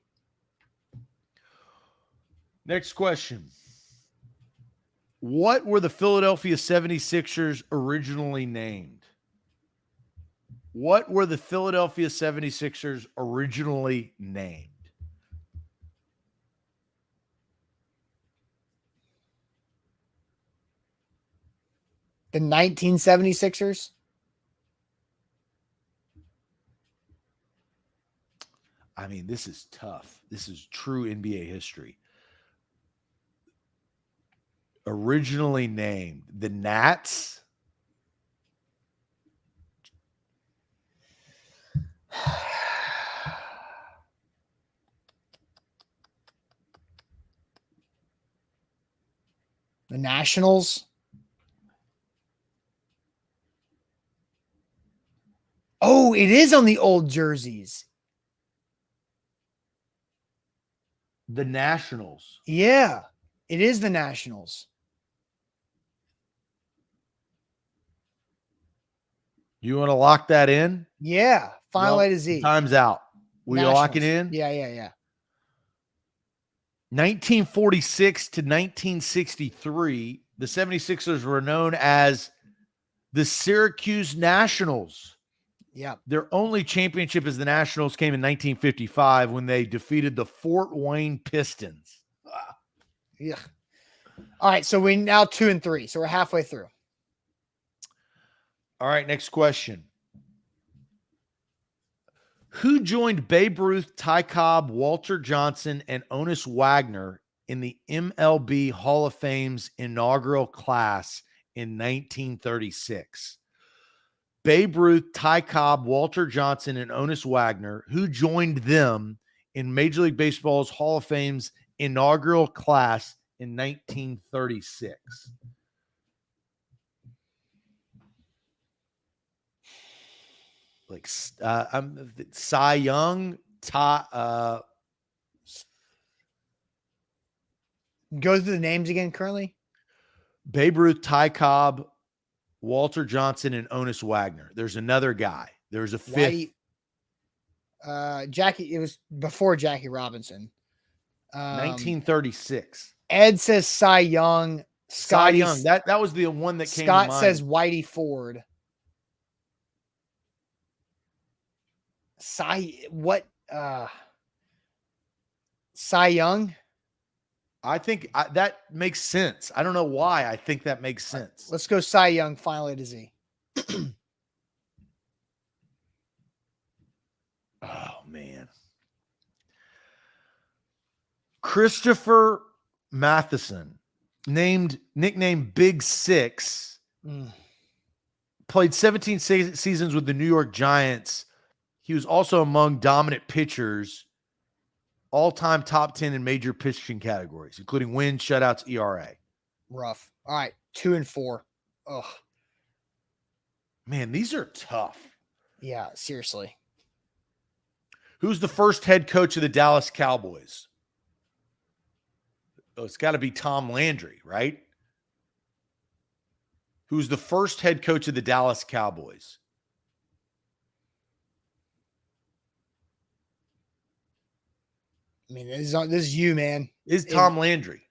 Next question. What were the Philadelphia 76ers originally named? What were the Philadelphia 76ers originally named? The 1976ers? I mean, this is tough. This is true NBA history. Originally named the Nats. The Nationals. Oh, it is on the old jerseys. The Nationals. Yeah, it is the Nationals. You want to lock that in? Yeah. Final A to Z. Time's out. Will you lock it in? Yeah. 1946 to 1963, the 76ers were known as the Syracuse Nationals. Yeah. Their only championship as the Nationals came in 1955 when they defeated the Fort Wayne Pistons. Yeah. All right. So we're now 2 and 3. So we're halfway through. All right. Next question. Who joined Babe Ruth, Ty Cobb, Walter Johnson, and Honus Wagner in the MLB Hall of Fame's inaugural class in 1936? Babe Ruth, Ty Cobb, Walter Johnson, and Honus Wagner, who joined them in Major League Baseball's Hall of Fame's inaugural class in 1936. Like Cy Young, Go through the names again currently. Babe Ruth, Ty Cobb, Walter Johnson, and Honus Wagner. There's another guy. There's a fifth. Jackie. It was before Jackie Robinson. 1936. Ed says Cy Young. Cy Young. That was the one that came to mind. Scott says Whitey Ford. Cy Young? I think that makes sense. I don't know why. I think that makes sense. Let's go Cy Young, final A to Z. Oh, man. Christopher Matheson, nicknamed Big Six, played 17 seasons with the New York Giants. He was also among dominant pitchers all-time top 10 in major pitching categories, including wins, shutouts, ERA. Rough. All right, 2 and 4. Ugh. Man, these are tough. Yeah, seriously. Who's the first head coach of the Dallas Cowboys? Oh, it's got to be Tom Landry, right? Who's the first head coach of the Dallas Cowboys? I mean, this is you, man. Is Tom Landry.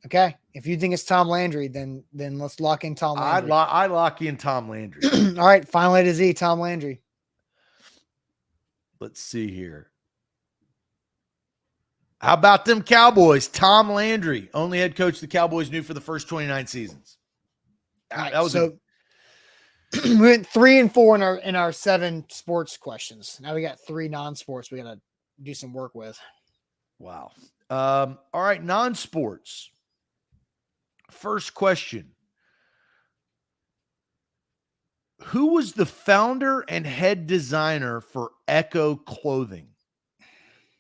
Okay. If you think it's Tom Landry, then let's lock in Tom Landry. I lock in Tom Landry. All right, final A to Z, Tom Landry. Let's see here. How about them Cowboys? Tom Landry, only head coach the Cowboys knew for the first 29 seasons. Right, that was we went 3 and 4 in our 7 sports questions. Now we got 3 non-sports we got to do some work with. Wow. All right, non-sports. First question. Who was the founder and head designer for Echo Clothing?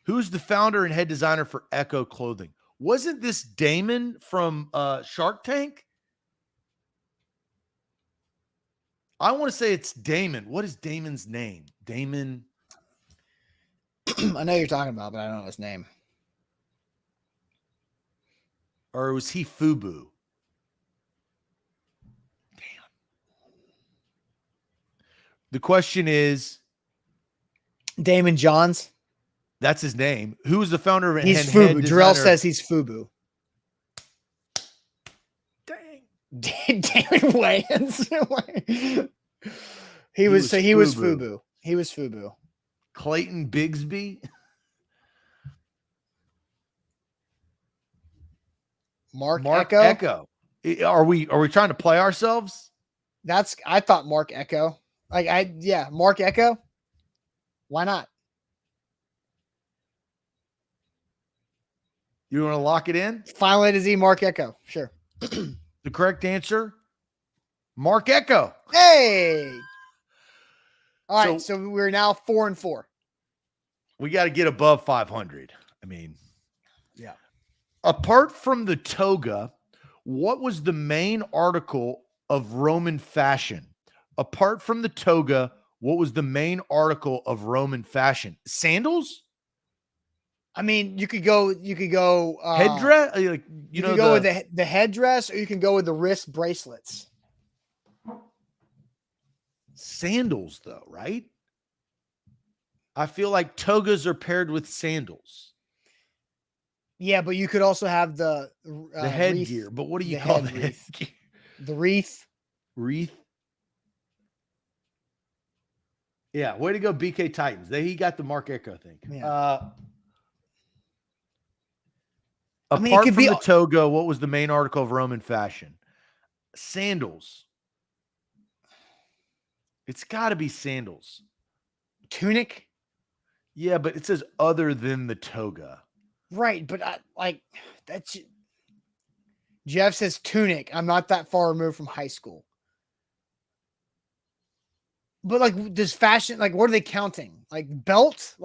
Who's the founder and head designer for Echo Clothing? Wasn't this Damon from Shark Tank? I want to say it's Damon. What is Damon's name? Damon. I know you're talking about, but I don't know his name. Or was he Fubu? Damn. The question is Damon Johns. That's his name. Who is the founder of He's Fubu. Jarrell says he's Fubu. Dang. Damon Wayans. He was Fubu. He was Fubu. Clayton Bigsby. Mark Echo. Are we trying to play ourselves? I thought Mark Echo. Mark Echo. Why not? You want to lock it in? Final A to Z, Mark Echo. Sure. The correct answer, Mark Echo. Hey. All right, so we're now 4 and 4. We got to get above 500. I mean, yeah. Apart from the toga, what was the main article of Roman fashion? Apart from the toga, what was the main article of Roman fashion? Sandals? I mean, you could go headdress. You can go with the headdress, or you can go with the wrist bracelets. Sandals, though, right? I feel like togas are paired with sandals. Yeah, but you could also have the headgear. Wreath, but what do you call the headgear? The wreath. Wreath. Yeah, way to go, BK Titans. He got the Mark Echo thing. Yeah. Apart from the toga, what was the main article of Roman fashion? Sandals. It's got to be sandals. Tunic? Yeah, but it says other than the toga. Right, but that's Jeff says tunic. I'm not that far removed from high school. But does fashion, what are they counting? Belt?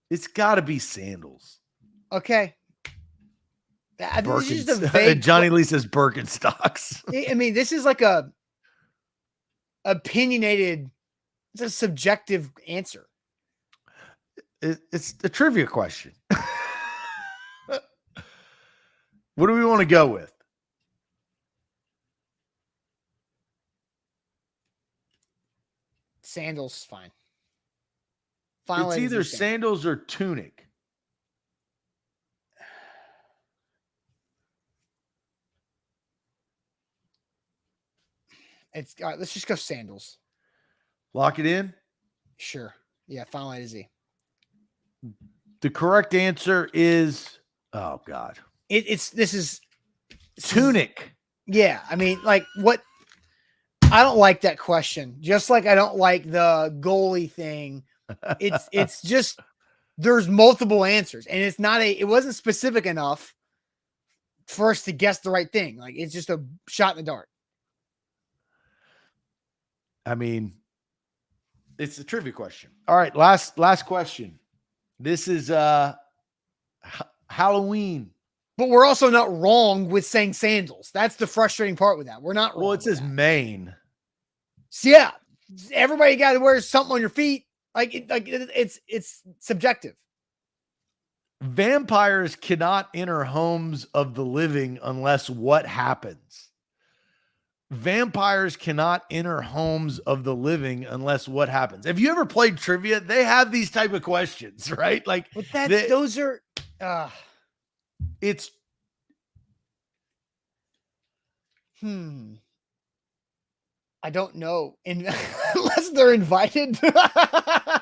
It's got to be sandals. Okay. This is just a vague. Johnny Lee says Birkenstocks. I mean, this is like a opinionated. It's a subjective answer. It's a trivia question. What do we want to go with? Sandals, fine. It's either sandals or tunic. It's all right. Let's just go sandals. Lock it in. Sure. Yeah. Final A to Z. The correct answer is, oh God, this is tunic. Yeah. I mean, what? I don't like that question. Just like I don't like the goalie thing. It's just there's multiple answers, and it wasn't specific enough for us to guess the right thing. It's just a shot in the dark. I mean, it's a trivia question. All right, last question. This is Halloween. But we're also not wrong with saying sandals. That's the frustrating part with that. We're not wrong. Well, it says Maine. So yeah, everybody got to wear something on your feet. It's subjective. Vampires cannot enter homes of the living unless what happens? Vampires cannot enter homes of the living unless what happens? Have you ever played trivia? They have these type of questions, right? Like, but those are it's I don't know. Unless they're invited. I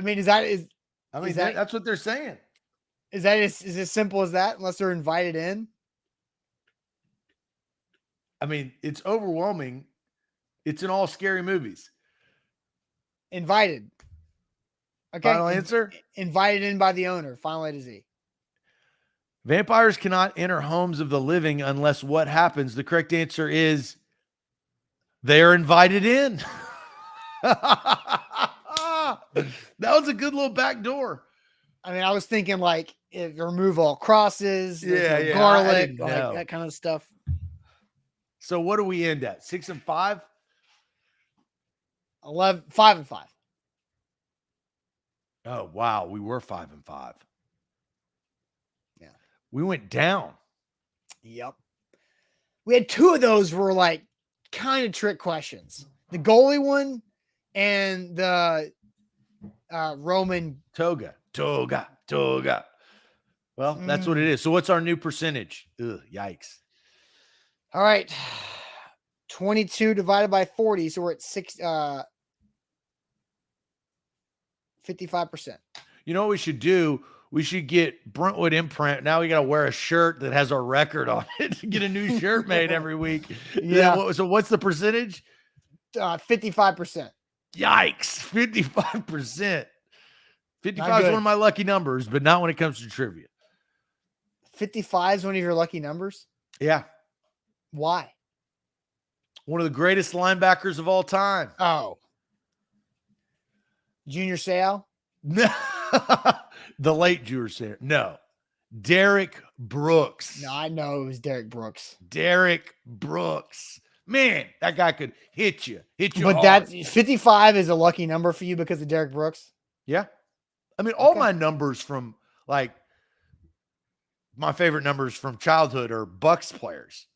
mean, that's what they're saying. Is that is as simple as that? Unless they're invited in. I mean, it's overwhelming. It's in all scary movies. Invited. Okay. Final answer? Invited in by the owner. Final A to Z. Vampires cannot enter homes of the living unless what happens? The correct answer is they are invited in. That was a good little back door. I mean, I was thinking like remove all crosses, yeah, garlic, like that kind of stuff. So what do we end at? 6 and 5? 5 and 5. Oh, wow. We were 5 and 5. Yeah. We went down. Yep. We had 2 of those were like kind of trick questions. The goalie one and the Roman toga. Well, that's what it is. So what's our new percentage? Ugh, yikes. All right. 22 divided by 40. So we're at 55%. You know what we should do? We should get Brentwood Imprint. Now we got to wear a shirt that has our record on it. Get a new shirt made every week. Yeah. So what's the percentage? 55%. Yikes. 55%. 55 is one of my lucky numbers, but not when it comes to trivia. 55 is one of your lucky numbers? Yeah. Why? One of the greatest linebackers of all time. Oh. Junior Seau? No. The late Junior Seau. No. Derek Brooks. No, I know it was Derek Brooks. Derek Brooks. Man, that guy could hit you. But hard. That 55 is a lucky number for you because of Derek Brooks? Yeah. I mean, all my numbers from like my favorite numbers from childhood are Bucks players.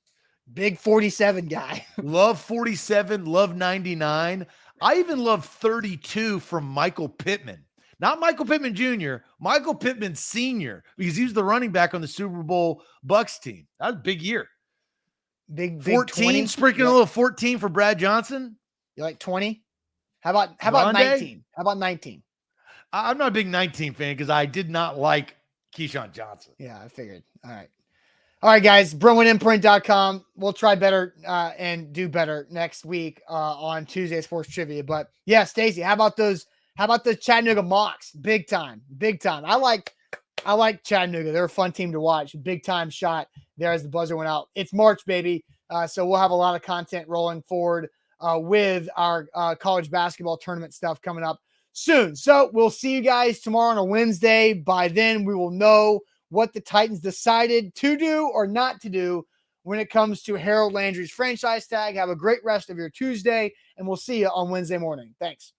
Big 47 guy. Love 47, love 99. I even love 32 from Michael Pittman. Not Michael Pittman Jr., Michael Pittman Sr., because he was the running back on the Super Bowl Bucks team. That was a big year. Big 14, sprinkling a little 14 for Brad Johnson. You like 20? How about 19? How about 19? I'm not a big 19 fan because I did not like Keyshawn Johnson. Yeah, I figured. All right, guys. BrowenImprint.com. We'll try better and do better next week on Tuesday Sports Trivia. But yeah, Stacey, how about those? How about the Chattanooga Mocs? Big time. I like Chattanooga. They're a fun team to watch. Big time shot there as the buzzer went out. It's March, baby. So we'll have a lot of content rolling forward with our college basketball tournament stuff coming up soon. So we'll see you guys tomorrow on a Wednesday. By then, we will know what the Titans decided to do or not to do when it comes to Harold Landry's franchise tag. Have a great rest of your Tuesday, and we'll see you on Wednesday morning. Thanks.